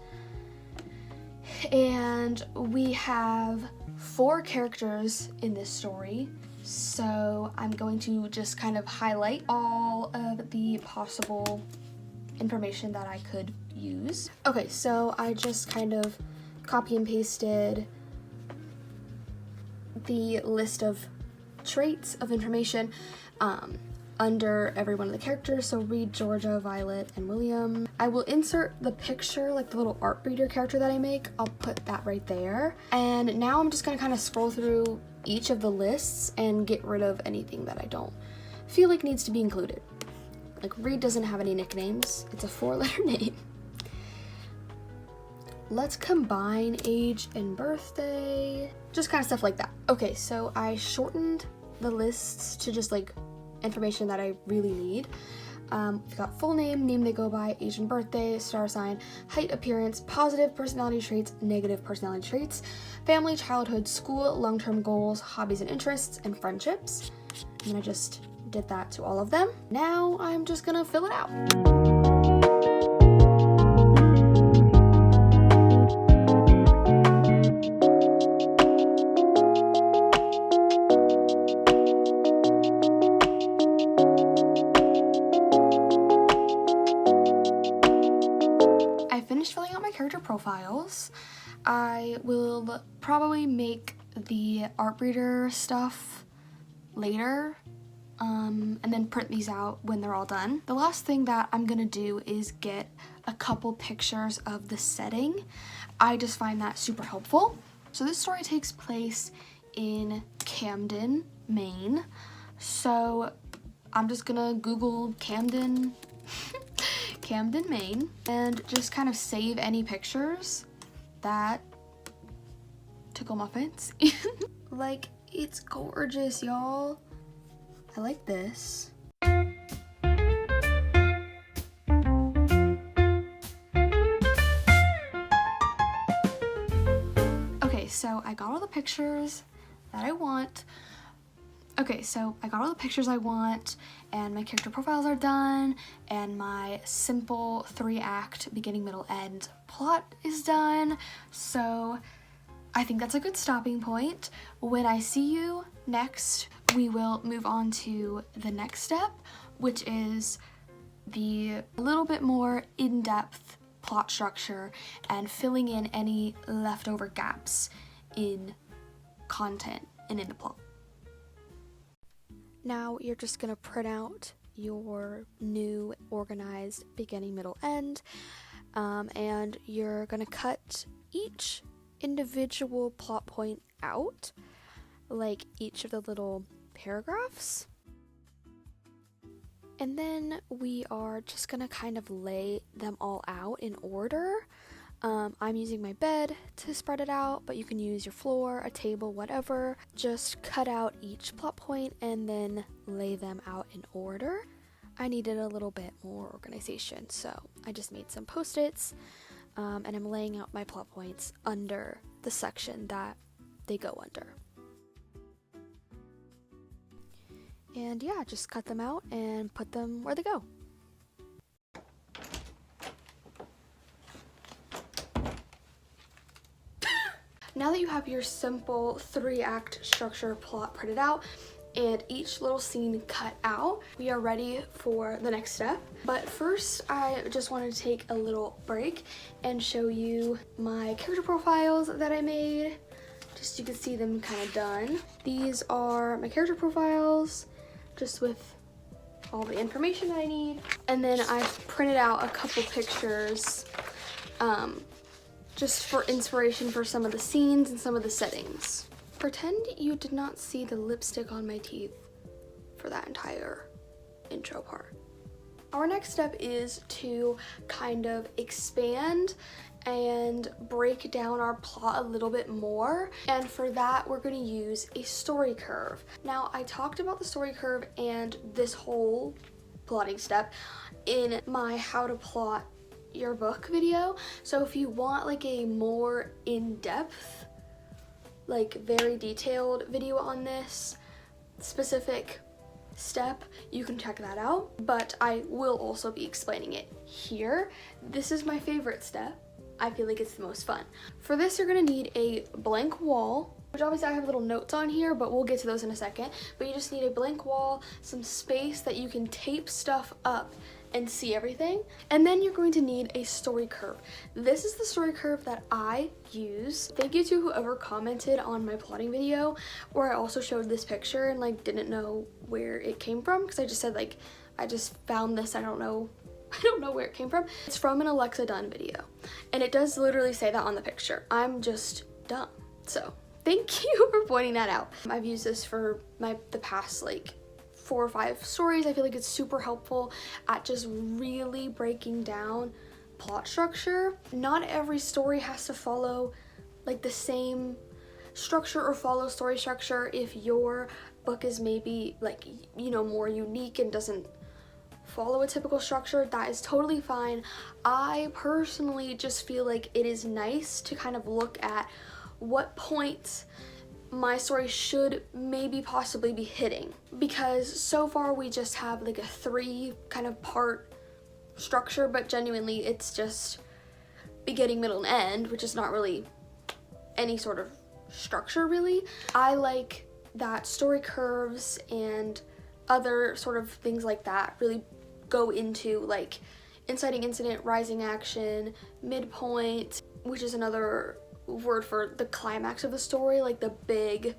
And we have 4 characters in this story. So I'm going to just kind of highlight all of the possible information that I could use. Okay, so I just kind of copy and pasted the list of traits of information under every one of the characters. So Reed, Georgia, Violet, and William. I will insert the picture, like the little art reader character that I make. I'll put that right there. And now I'm just gonna kind of scroll through each of the lists and get rid of anything that I don't feel like needs to be included. Like Reed doesn't have any nicknames. It's a 4-letter name. Let's combine age and birthday. Just kind of stuff like that. Okay, so I shortened the lists to just like information that I really need. We've got full name, name they go by, age and birthday, star sign, height, appearance, positive personality traits, negative personality traits, family, childhood, school, long-term goals, hobbies and interests, and friendships. And I just did that to all of them. Now I'm just gonna fill it out. Filling out my character profiles. I will probably make the art reader stuff later, and then print these out when they're all done. The last thing that I'm gonna do is get a couple pictures of the setting. I just find that super helpful. So this story takes place in Camden, Maine. So I'm just gonna Google Camden Maine, and just kind of save any pictures that tickle my fancy. Like, it's gorgeous, y'all. I like this. Okay, so I got all the pictures that I want. And my character profiles are done, and my simple 3-act beginning, middle, end plot is done. So I think that's a good stopping point. When I see you next, we will move on to the next step, which is the little bit more in-depth plot structure and filling in any leftover gaps in content and in the plot. Now you're just gonna print out your new organized beginning, middle, end, and you're gonna cut each individual plot point out, like each of the little paragraphs. And then we are just gonna kind of lay them all out in order. I'm using my bed to spread it out, but you can use your floor, a table, whatever. Just cut out each plot point and then lay them out in order. I needed a little bit more organization, so I just made some post-its, and I'm laying out my plot points under the section that they go under. And yeah, just cut them out and put them where they go. Now that you have your simple 3-act structure plot printed out and each little scene cut out, we are ready for the next step. But first, I just wanted to take a little break and show you my character profiles that I made, just so you can see them kind of done. These are my character profiles, just with all the information that I need. And then I've printed out a couple pictures just for inspiration for some of the scenes and some of the settings. Pretend you did not see the lipstick on my teeth for that entire intro part. Our next step is to kind of expand and break down our plot a little bit more, and for that we're going to use a story curve. Now, I talked about the story curve and this whole plotting step in my how to plot your book video, so if you want like a more in-depth, like very detailed video on this specific step, you can check that out, but I will also be explaining it here. This is my favorite step. I feel like it's the most fun. For this, you're gonna need a blank wall, which obviously I have little notes on here, but we'll get to those in a second. But you just need a blank wall, some space that you can tape stuff up and see everything. And then you're going to need a story curve. This is the story curve that I use. Thank you to whoever commented on my plotting video, where I also showed this picture and like didn't know where it came from, because I just said like, I just found this, I don't know where it came from. It's from an Alexa Dunn video, and it does literally say that on the picture. I'm just dumb, so thank you for pointing that out. I've used this for the past like 4 or 5 stories. I feel like it's super helpful at just really breaking down plot structure. Not every story has to follow like the same structure or follow story structure. If your book is maybe like, you know, more unique and doesn't follow a typical structure, that is totally fine. I personally just feel like it is nice to kind of look at what points my story should maybe possibly be hitting, because so far we just have like a 3 kind of part structure, but genuinely it's just beginning, middle, and end, which is not really any sort of structure really. I like that story curves and other sort of things like that really go into like inciting incident, rising action, midpoint, which is another word for the climax of the story, like the big,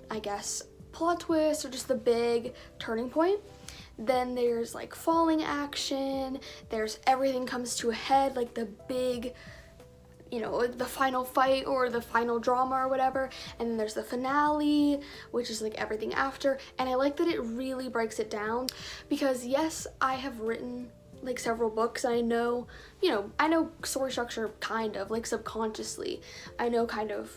I guess, plot twist or just the big turning point. Then there's like falling action, there's everything comes to a head, like the big, you know, the final fight or the final drama or whatever. And then there's the finale, which is like everything after. And I like that it really breaks it down, because yes, I have written like several books. I know, you know, I know story structure kind of like subconsciously. I know kind of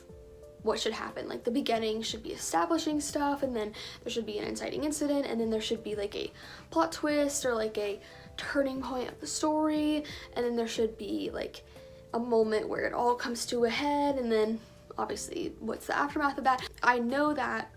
what should happen. Like the beginning should be establishing stuff, and then there should be an inciting incident, and then there should be like a plot twist or like a turning point of the story, and then there should be like a moment where it all comes to a head, and then obviously what's the aftermath of that. I know that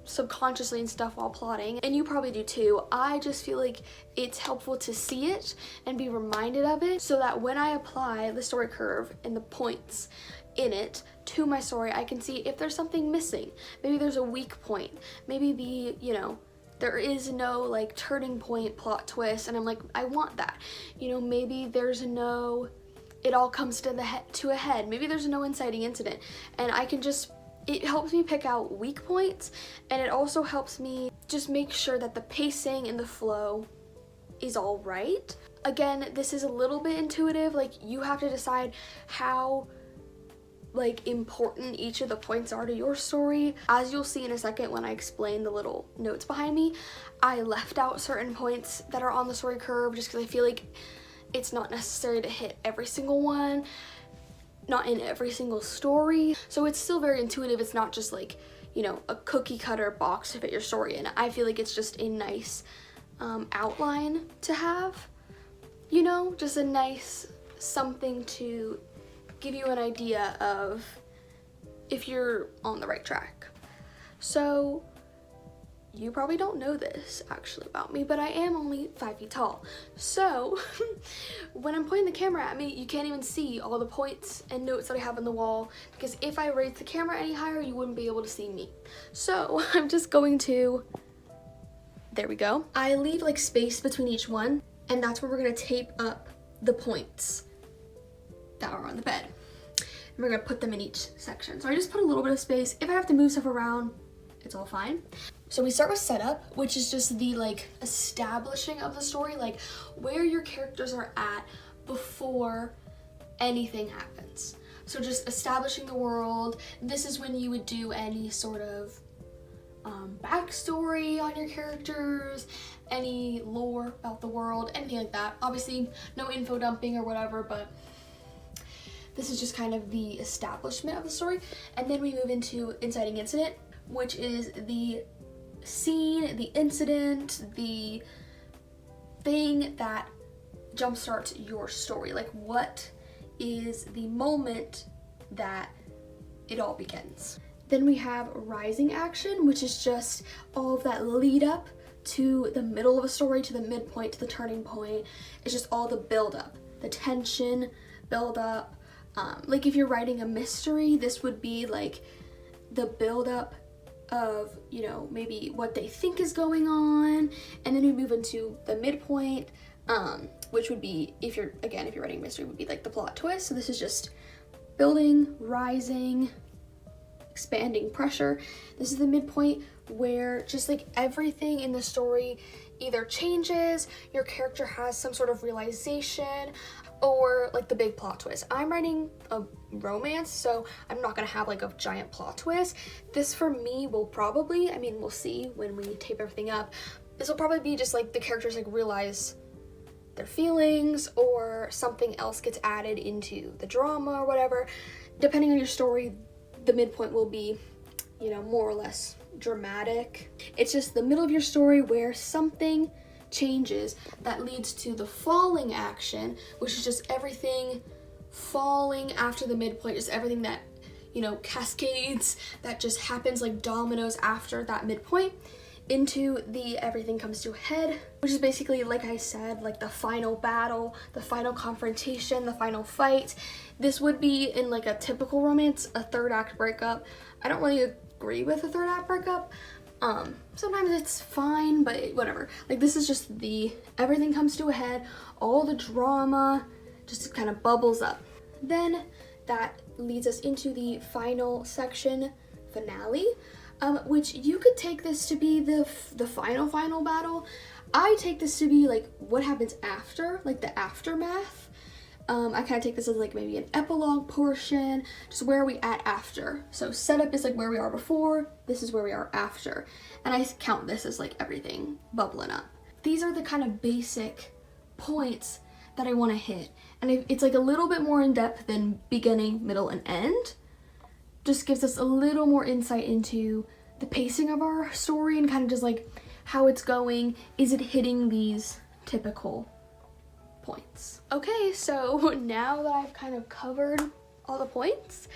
subconsciously and stuff while plotting, and you probably do too. I just feel like it's helpful to see it and be reminded of it, so that when I apply the story curve and the points in it to my story, I can see if there's something missing. Maybe there's a weak point, maybe you know, there is no like turning point plot twist, and I'm like, I want that. You know, maybe there's no, it all comes to a head. Maybe there's no inciting incident, and I can just, it helps me pick out weak points, and it also helps me just make sure that the pacing and the flow is all right. Again, this is a little bit intuitive, like you have to decide how like important each of the points are to your story. As you'll see in a second when I explain the little notes behind me, I left out certain points that are on the story curve just because I feel like it's not necessary to hit every single one, not in every single story. So it's still very intuitive. It's not just like, you know, a cookie cutter box to fit your story in. I feel like it's just a nice outline to have, you know, just a nice something to give you an idea of if you're on the right track. So you probably don't know this actually about me, but I am only 5 feet tall. So when I'm pointing the camera at me, you can't even see all the points and notes that I have on the wall, because if I raised the camera any higher, you wouldn't be able to see me. So I'm just going to, there we go. I leave like space between each one, and that's where we're gonna tape up the points that are on the bed. And we're gonna put them in each section. So I just put a little bit of space. If I have to move stuff around, it's all fine. So we start with setup, which is just the like establishing of the story, like where your characters are at before anything happens. So just establishing the world. This is when you would do any sort of backstory on your characters, any lore about the world, anything like that. Obviously, no info dumping or whatever, but this is just kind of the establishment of the story. And then we move into inciting incident, which is the scene, the incident, the thing that jumpstarts your story. Like, what is the moment that it all begins? Then we have rising action, which is just all of that lead up to the middle of a story, to the midpoint, to the turning point. It's just all the build up, the tension build up. Like if you're writing a mystery, this would be like the build up of, you know, maybe what they think is going on, and then we move into the midpoint, which would be, if you're writing a mystery, would be like the plot twist. So this is just building, rising, expanding pressure. This is the midpoint where just like everything in the story either changes, your character has some sort of realization, or like the big plot twist. I'm writing a romance, so I'm not gonna have like a giant plot twist. This for me will probably, I mean, we'll see when we tape everything up, this will probably be just like the characters like realize their feelings, or something else gets added into the drama or whatever. Depending on your story, the midpoint will be, you know, more or less dramatic. It's just the middle of your story where something changes that leads to the falling action, which is just everything falling after the midpoint, just everything that, you know, cascades, that just happens like dominoes after that midpoint, into the everything comes to a head, which is basically, like I said, like the final battle, the final confrontation, the final fight. This would be in like a typical romance, a third act breakup. I don't really agree with a third act breakup. Sometimes it's fine, but whatever. Like this is just the everything comes to a head, all the drama just kind of bubbles up. Then that leads us into the final section, finale, which you could take this to be the final battle. I take this to be like what happens after, like the aftermath. I kind of take this as like maybe an epilogue portion, just where are we at after. So setup is like where we are before, this is where we are after. And I count this as like everything bubbling up. These are the kind of basic points that I want to hit. And it's like a little bit more in depth than beginning, middle, and end. Just gives us a little more insight into the pacing of our story and kind of just like how it's going. Is it hitting these typical points? Okay, so now that I've kind of covered all the points,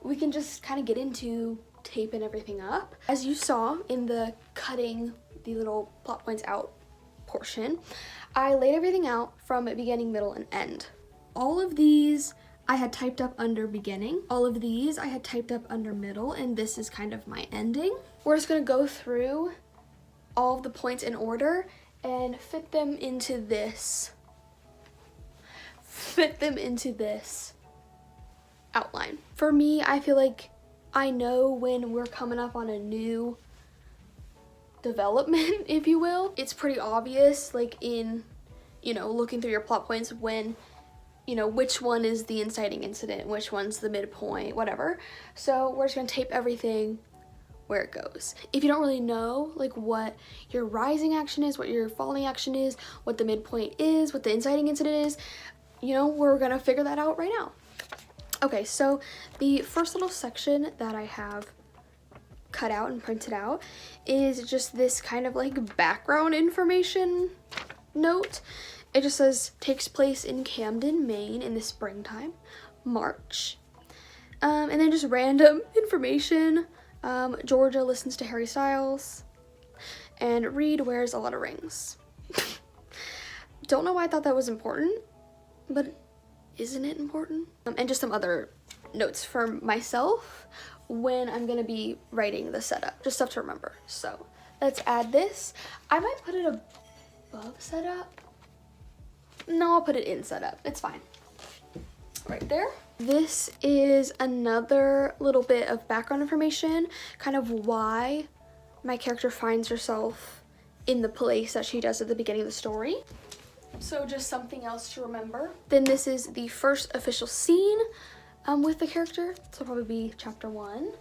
we can just kind of get into taping everything up. As you saw in the cutting the little plot points out portion, I laid everything out from beginning, middle, and end. All of these I had typed up under beginning. All of these I had typed up under middle, and this is kind of my ending. We're just gonna go through all of the points in order and fit them into this outline. For me, I feel like I know when we're coming up on a new development, if you will. It's pretty obvious, like in, you know, looking through your plot points, when, you know, which one is the inciting incident, which one's the midpoint, whatever. So we're just gonna tape everything where it goes. If you don't really know like what your rising action is, what your falling action is, what the midpoint is, what the inciting incident is, you know, we're gonna figure that out right now. Okay, so the first little section that I have cut out and printed out is just this kind of like background information note. It just says, takes place in Camden, Maine in the springtime, March. And then just random information. Georgia listens to Harry Styles, and Reed wears a lot of rings. Don't know why I thought that was important, but isn't it important? And just some other notes for myself when I'm gonna be writing the setup, just stuff to remember. So let's add this. I might put it above setup. No, I'll put it in setup, it's fine. Right there. This is another little bit of background information, kind of why my character finds herself in the place that she does at the beginning of the story. So just something else to remember. Then this is the first official scene with the character. So it'll probably be chapter 1.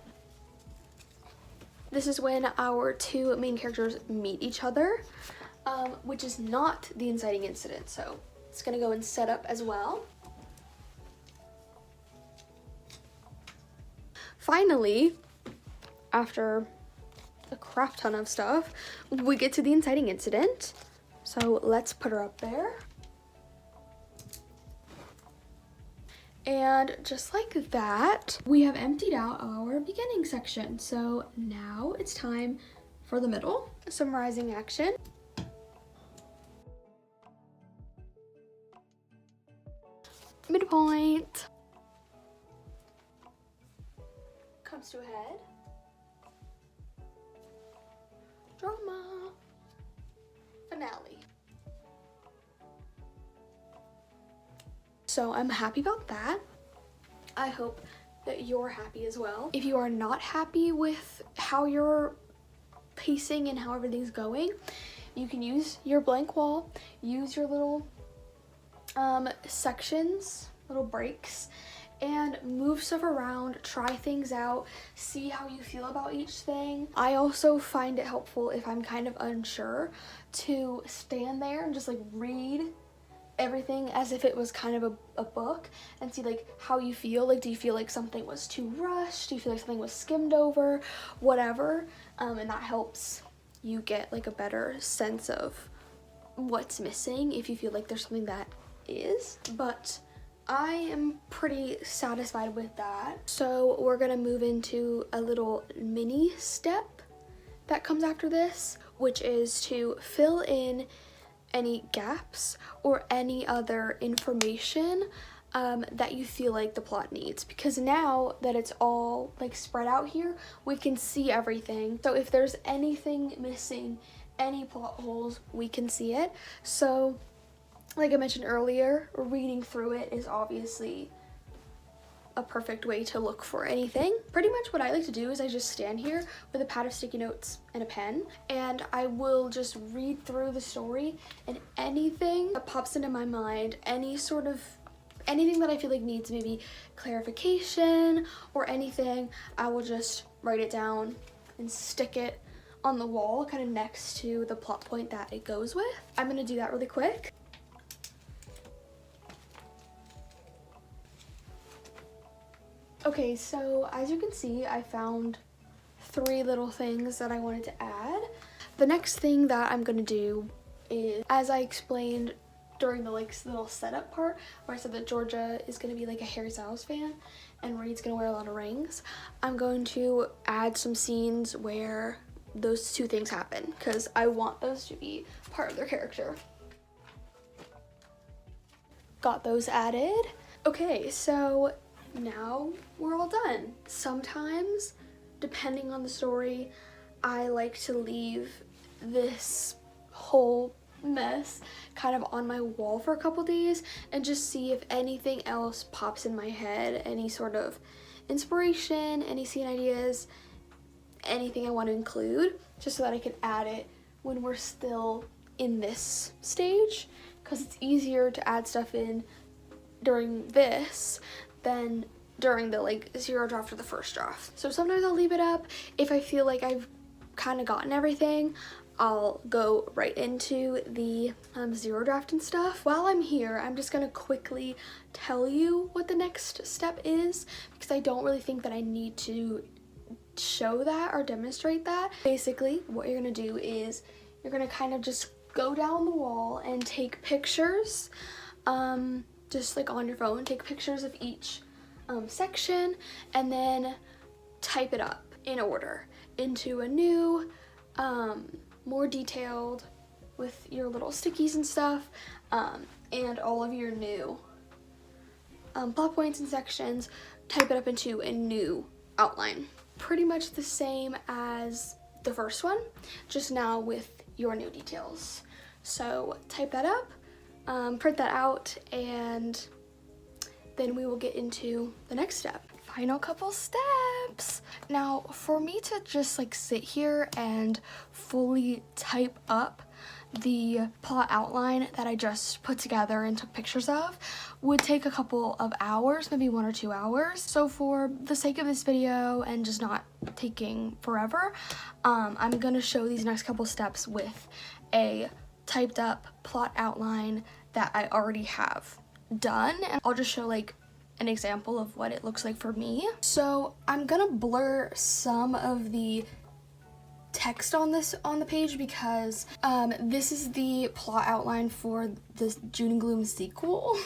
This is when our two main characters meet each other, which is not the inciting incident. So it's gonna go in setup as well. Finally, after a crap ton of stuff, we get to the inciting incident. So let's put her up there. And just like that, we have emptied out our beginning section. So now it's time for the middle. Summarizing action. Midpoint. Comes to a head. Drama. Finale. So I'm happy about that. I hope that you're happy as well. If you are not happy with how you're pacing and how everything's going, you can use your blank wall, use your little sections, little breaks, and move stuff around, try things out, see how you feel about each thing. I also find it helpful if I'm kind of unsure to stand there and just like read everything as if it was kind of a book and see like how you feel. Like, do you feel like something was too rushed? Do you feel like something was skimmed over? Whatever. And that helps you get like a better sense of what's missing if you feel like there's something that is. But I am pretty satisfied with that. So we're gonna move into a little mini step that comes after this, which is to fill in any gaps or any other information that you feel like the plot needs, because now that it's all like spread out here, we can see everything. So if there's anything missing, any plot holes, we can see it. So like I mentioned earlier, reading through it is obviously a perfect way to look for anything. Pretty much what I like to do is I just stand here with a pad of sticky notes and a pen, and I will just read through the story, and anything that pops into my mind, anything that I feel like needs maybe clarification or anything, I will just write it down and stick it on the wall kind of next to the plot point that it goes with. I'm gonna do that really quick. Okay, so as you can see, I found 3 little things that I wanted to add. The next thing that I'm gonna do is, as I explained during the like little setup part where I said that Georgia is gonna be like a Harry Styles fan and Reed's gonna wear a lot of rings, I'm going to add some scenes where those 2 things happen because I want those to be part of their character. Got those added. Okay, so now we're all done. Sometimes, depending on the story, I like to leave this whole mess kind of on my wall for a couple days and just see if anything else pops in my head, any sort of inspiration, any scene ideas, anything I want to include, just so that I can add it when we're still in this stage, because it's easier to add stuff in during this than during the like 0 draft or the first draft. So sometimes I'll leave it up. If I feel like I've kind of gotten everything, I'll go right into the 0 draft and stuff. While I'm here, I'm just gonna quickly tell you what the next step is, because I don't really think that I need to show that or demonstrate that. Basically, what you're gonna do is you're gonna kind of just go down the wall and take pictures, just like on your phone, take pictures of each section, and then type it up in order into a new, more detailed, with your little stickies and stuff, and all of your new plot points and sections, type it up into a new outline. Pretty much the same as the first one, just now with your new details. So type that up, print that out, and then we will get into the next step. Final couple steps. Now, for me to just like sit here and fully type up the plot outline that I just put together and took pictures of would take a couple of hours, maybe 1 or 2 hours. So for the sake of this video and just not taking forever, I'm gonna show these next couple steps with a typed up plot outline that I already have done, and I'll just show like an example of what it looks like for me. So I'm gonna blur some of the text on the page because this is the plot outline for this June and Gloom sequel,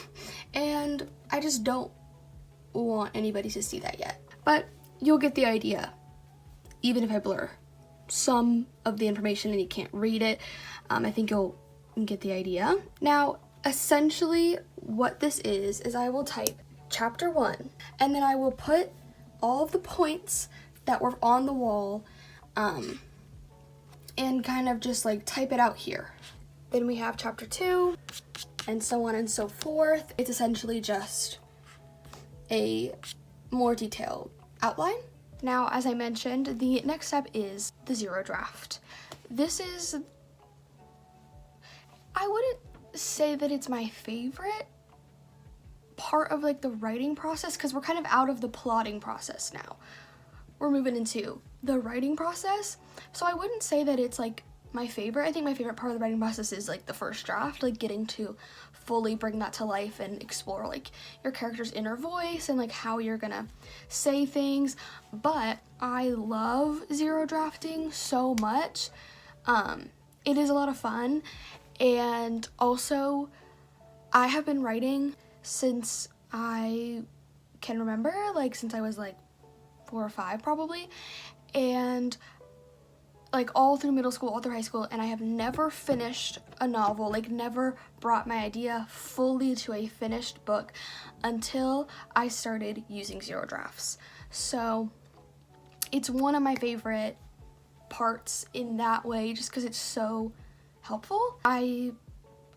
and I just don't want anybody to see that yet. But you'll get the idea, even if I blur some of the information and you can't read it. I think you'll get the idea. Now, essentially what this is I will type chapter 1, and then I will put all of the points that were on the wall and kind of just like type it out here. Then we have chapter 2, and so on and so forth. It's essentially just a more detailed outline. Now, as I mentioned, the next step is the zero draft. This is, I wouldn't say that it's my favorite part of like the writing process, because we're kind of out of the plotting process now. We're moving into the writing process. So I wouldn't say that it's like my favorite. I think my favorite part of the writing process is like the first draft, like getting to fully bring that to life and explore like your character's inner voice and like how you're gonna say things. But I love zero drafting so much. It is a lot of fun, and also I have been writing since I can remember, like since I was like 4 or 5 probably, and like all through middle school, all through high school, and I have never finished a novel, like never brought my idea fully to a finished book until I started using zero drafts. So it's one of my favorite parts in that way, just because it's so helpful. I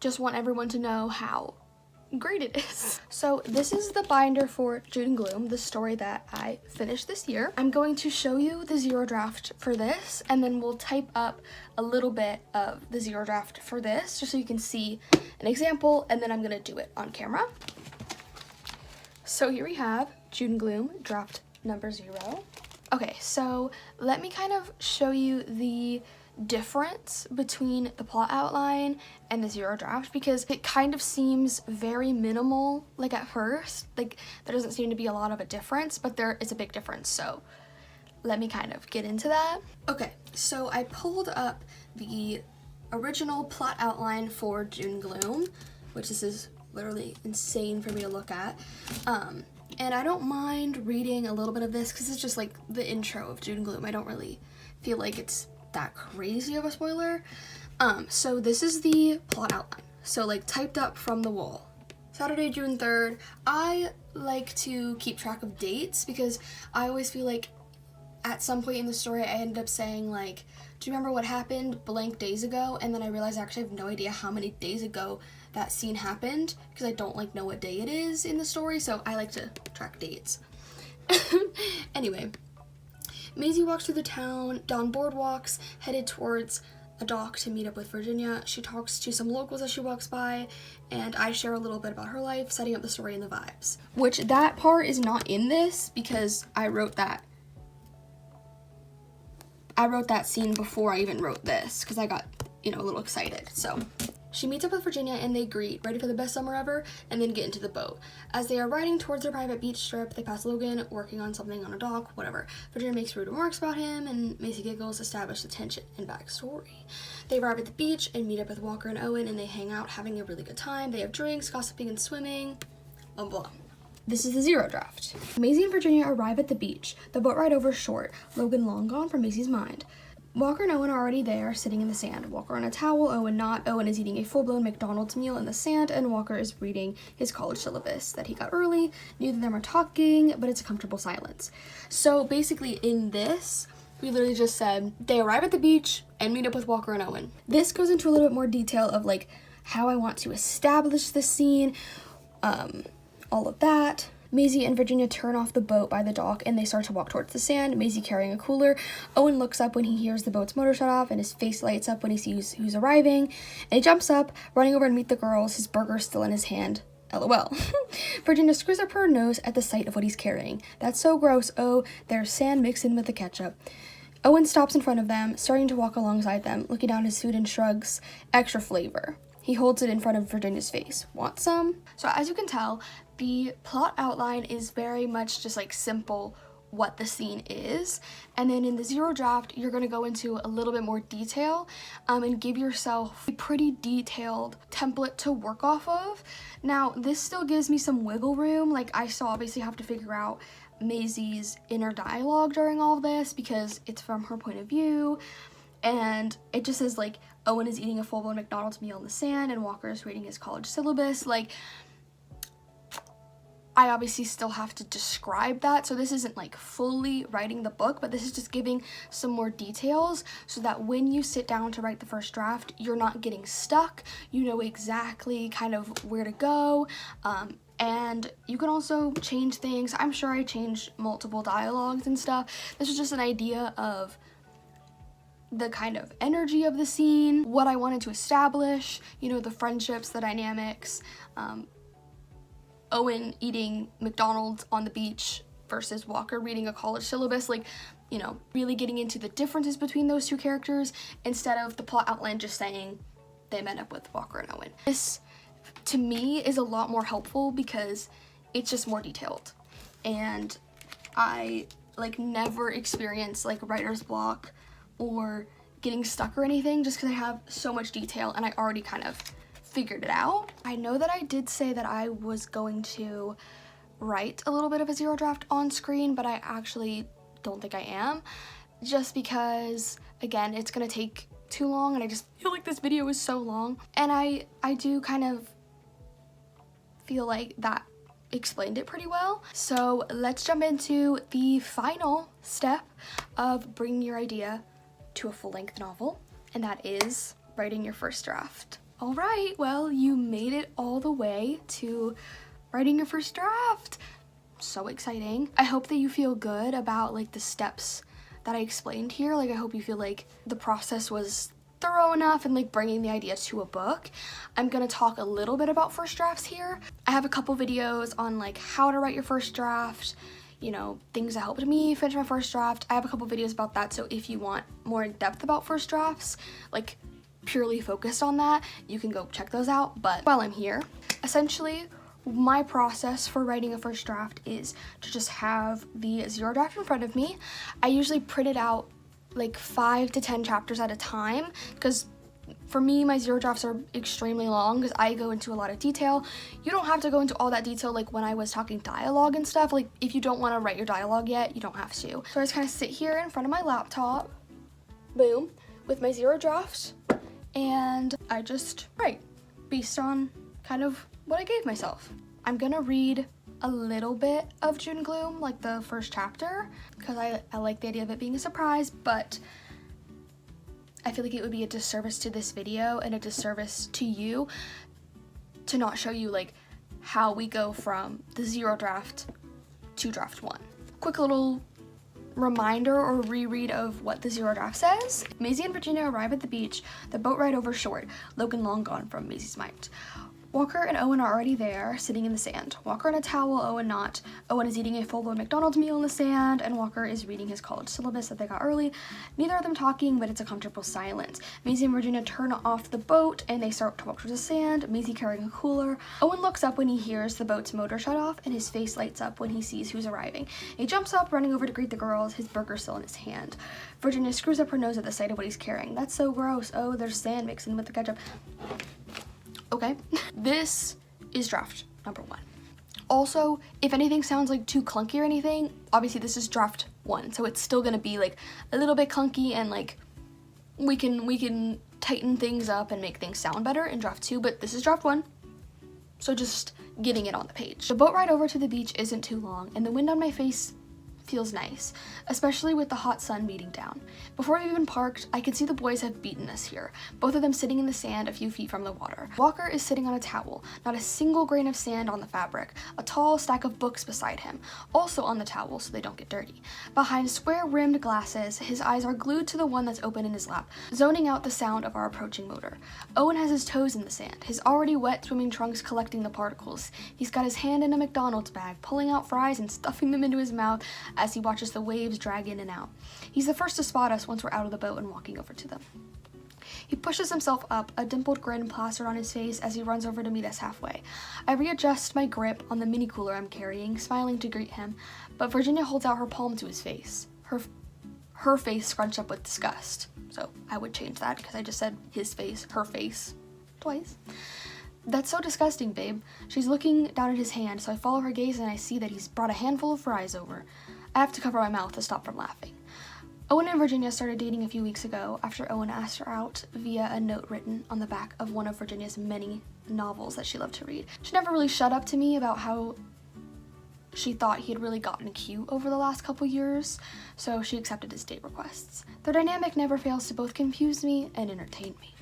just want everyone to know how great it is. So this is the binder for June and Gloom, the story that I finished this year. I'm going to show you the zero draft for this, and then we'll type up a little bit of the zero draft for this, just so you can see an example, and then I'm gonna do it on camera. So here we have June and Gloom, draft number 0. Okay, so let me kind of show you the difference between the plot outline and the zero draft, because it kind of seems very minimal, like at first, like there doesn't seem to be a lot of a difference, but there is a big difference. So let me kind of get into that. Okay, so I pulled up the original plot outline for June Gloom, which this is literally insane for me to look at. And I don't mind reading a little bit of this because it's just like the intro of June Gloom. I don't really feel like it's that crazy of a spoiler. So this is the plot outline. So like typed up from the wall. Saturday, June 3rd. I like to keep track of dates because I always feel like at some point in the story I end up saying like, do you remember what happened blank days ago? And then I realize I actually have no idea how many days ago that scene happened because I don't like know what day it is in the story, so I like to track dates. Anyway, Maisie walks through the town down boardwalks, headed towards a dock to meet up with Virginia. She talks to some locals as she walks by, and I share a little bit about her life, setting up the story and the vibes. Which that part is not in this because I wrote that scene before I even wrote this because I got, a little excited. So she meets up with Virginia and they greet, ready for the best summer ever, and then get into the boat. As they are riding towards their private beach strip, they pass Logan working on something on a dock, whatever. Virginia makes rude remarks about him, and Macy giggles, establish the tension and backstory. They arrive at the beach and meet up with Walker and Owen, and they hang out, having a really good time. They have drinks, gossiping, and swimming, blah, blah. This is the zero draft. Maisie and Virginia arrive at the beach. The boat ride over short, Logan long gone from Maisie's mind. Walker and Owen are already there, sitting in the sand. Walker on a towel, Owen not. Owen is eating a full-blown McDonald's meal in the sand, and Walker is reading his college syllabus that he got early. Neither of them are talking, but it's a comfortable silence. So basically in this, we literally just said they arrive at the beach and meet up with Walker and Owen. This goes into a little bit more detail of like how I want to establish the scene, all of that. Maisie and Virginia turn off the boat by the dock and they start to walk towards the sand, Maisie carrying a cooler. Owen looks up when he hears the boat's motor shut off and his face lights up when he sees who's arriving. And he jumps up, running over to meet the girls, his burger still in his hand. LOL. Virginia screws up her nose at the sight of what he's carrying. That's so gross. Oh, there's sand mixed in with the ketchup. Owen stops in front of them, starting to walk alongside them, looking down his food and shrugs. Extra flavor. He holds it in front of Virginia's face. Want some? So as you can tell, the plot outline is very much just like simple what the scene is, and then in the zero draft you're going to go into a little bit more detail and give yourself a pretty detailed template to work off of. Now this still gives me some wiggle room, like I still obviously have to figure out Maisie's inner dialogue during all this because it's from her point of view, and it just says like Owen is eating a full-blown McDonald's meal in the sand and Walker is reading his college syllabus. Like, I obviously still have to describe that, so this isn't like fully writing the book, but this is just giving some more details so that when you sit down to write the first draft, you're not getting stuck, you know exactly kind of where to go, and you can also change things. I'm sure I changed multiple dialogues and stuff. This was just an idea of the kind of energy of the scene, what I wanted to establish, you know, the friendships, the dynamics, Owen eating McDonald's on the beach versus Walker reading a college syllabus, like, you know, really getting into the differences between those two characters instead of the plot outline just saying they met up with Walker and Owen. This, to me, is a lot more helpful because it's just more detailed, and I, like, never experience, like, writer's block or getting stuck or anything just because I have so much detail and I already kind of figured it out. I know that I did say that I was going to write a little bit of a zero draft on screen, but I actually don't think I am, just because, again, it's gonna take too long and I just feel like this video is so long, and I do kind of feel like that explained it pretty well. So let's jump into the final step of bringing your idea to a full-length novel, and that is writing your first draft. All right, well, you made it all the way to writing your first draft. So exciting. I hope that you feel good about like the steps that I explained here. Like, I hope you feel like the process was thorough enough and like bringing the idea to a book. I'm gonna talk a little bit about first drafts here. I have a couple videos on like how to write your first draft, you know, things that helped me finish my first draft. I have a couple videos about that, so if you want more in depth about first drafts, like purely focused on that, you can go check those out. But while I'm here, essentially my process for writing a first draft is to just have the zero draft in front of me. I usually print it out like 5 to 10 chapters at a time because for me, my zero drafts are extremely long because I go into a lot of detail. You don't have to go into all that detail like when I was talking dialogue and stuff. Like, if you don't want to write your dialogue yet, you don't have to. So I just kind of sit here in front of my laptop, boom, with my zero drafts, and I just write based on kind of what I gave myself. I'm gonna read a little bit of June Gloom, like the first chapter, because I like the idea of it being a surprise, but I feel like it would be a disservice to this video and a disservice to you to not show you like how we go from the zero draft to draft 1. Quick little reminder or reread of what the zero draft says. Maisie and Virginia arrive at the beach, the boat ride over short, Logan long gone from Maisie's mind. Walker and Owen are already there, sitting in the sand. Walker in a towel, Owen not. Owen is eating a full-blown McDonald's meal in the sand, and Walker is reading his college syllabus that they got early. Neither of them talking, but it's a comfortable silence. Maisie and Virginia turn off the boat, and they start to walk towards the sand, Maisie carrying a cooler. Owen looks up when he hears the boat's motor shut off, and his face lights up when he sees who's arriving. He jumps up, running over to greet the girls, his burger still in his hand. Virginia screws up her nose at the sight of what he's carrying. That's so gross. Oh, there's sand mixed in with the ketchup. Okay, this is draft number 1. Also, if anything sounds like too clunky or anything, obviously this is draft 1, so it's still gonna be like a little bit clunky, and like we can tighten things up and make things sound better in draft 2, but this is draft 1, so just getting it on the page. The boat ride over to the beach isn't too long, and the wind on my face feels nice, especially with the hot sun beating down. Before we even parked, I could see the boys have beaten us here, both of them sitting in the sand a few feet from the water. Walker is sitting on a towel, not a single grain of sand on the fabric, a tall stack of books beside him, also on the towel so they don't get dirty. Behind square-rimmed glasses, his eyes are glued to the one that's open in his lap, zoning out the sound of our approaching motor. Owen has his toes in the sand, his already wet swimming trunks collecting the particles. He's got his hand in a McDonald's bag, pulling out fries and stuffing them into his mouth as he watches the waves drag in and out. He's the first to spot us once we're out of the boat and walking over to them. He pushes himself up, a dimpled grin plastered on his face as he runs over to meet us halfway. I readjust my grip on the mini cooler I'm carrying, smiling to greet him, but Virginia holds out her palm to his face, her face scrunched up with disgust. So I would change that because I just said his face, her face, twice. That's so disgusting, babe. She's looking down at his hand, so I follow her gaze and I see that he's brought a handful of fries over. I have to cover my mouth to stop from laughing. Owen and Virginia started dating a few weeks ago after Owen asked her out via a note written on the back of one of Virginia's many novels that she loved to read. She never really shut up to me about how she thought he had really gotten cute over the last couple years, so she accepted his date requests. Their dynamic never fails to both confuse me and entertain me.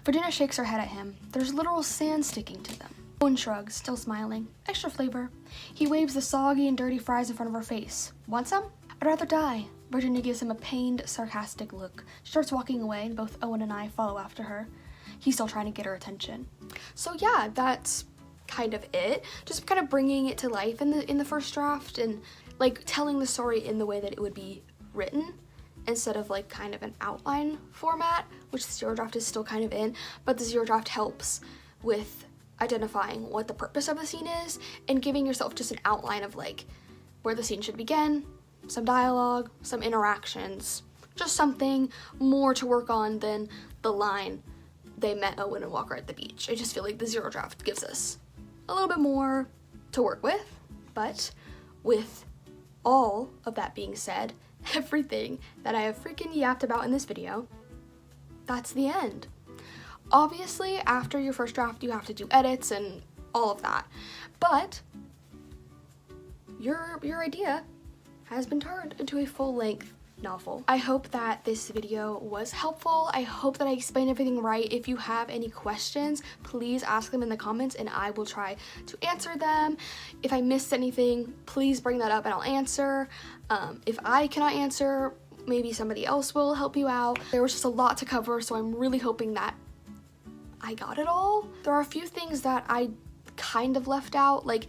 Virginia shakes her head at him. There's literal sand sticking to them. Owen shrugs, still smiling. Extra flavor. He waves the soggy and dirty fries in front of her face. Want some? I'd rather die. Virginia gives him a pained, sarcastic look. She starts walking away, and both Owen and I follow after her. He's still trying to get her attention. So yeah, that's kind of it. Just kind of bringing it to life in the first draft and like telling the story in the way that it would be written, instead of like kind of an outline format, which the zero draft is still kind of in, but the zero draft helps with identifying what the purpose of the scene is and giving yourself just an outline of like where the scene should begin, some dialogue, some interactions, just something more to work on than the line, they met Owen and Walker at the beach. I just feel like the zero draft gives us a little bit more to work with, but with all of that being said, everything that I have freaking yapped about in this video, that's the end. Obviously, after your first draft, you have to do edits and all of that, but your idea has been turned into a full-length novel. I hope that this video was helpful. I hope that I explained everything right. If you have any questions, please ask them in the comments and I will try to answer them. If I missed anything, please bring that up and I'll answer. If I cannot answer, maybe somebody else will help you out. There was just a lot to cover, so I'm really hoping that I got it all. There are a few things that I kind of left out, like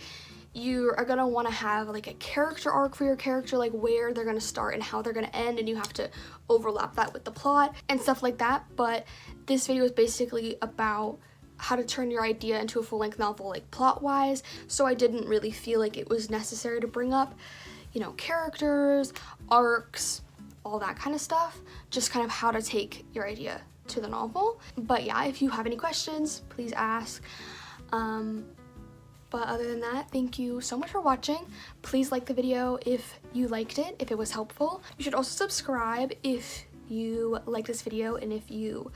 you are gonna want to have like a character arc for your character, like where they're gonna start and how they're gonna end, and you have to overlap that with the plot and stuff like that. But this video is basically about how to turn your idea into a full-length novel, like plot-wise, so I didn't really feel like it was necessary to bring up, you know, characters, arcs, all that kind of stuff, just kind of how to take your idea to the novel. But yeah, if you have any questions, please ask. But other than that, thank you so much for watching. Please like the video if you liked it, if it was helpful. You should also subscribe if you like this video and if you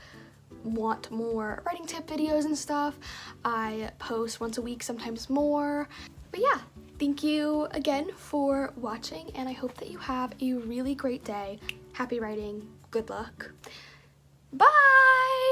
want more writing tip videos and stuff. I post once a week, sometimes more. But yeah, thank you again for watching, and I hope that you have a really great day. Happy writing. Good luck. Bye!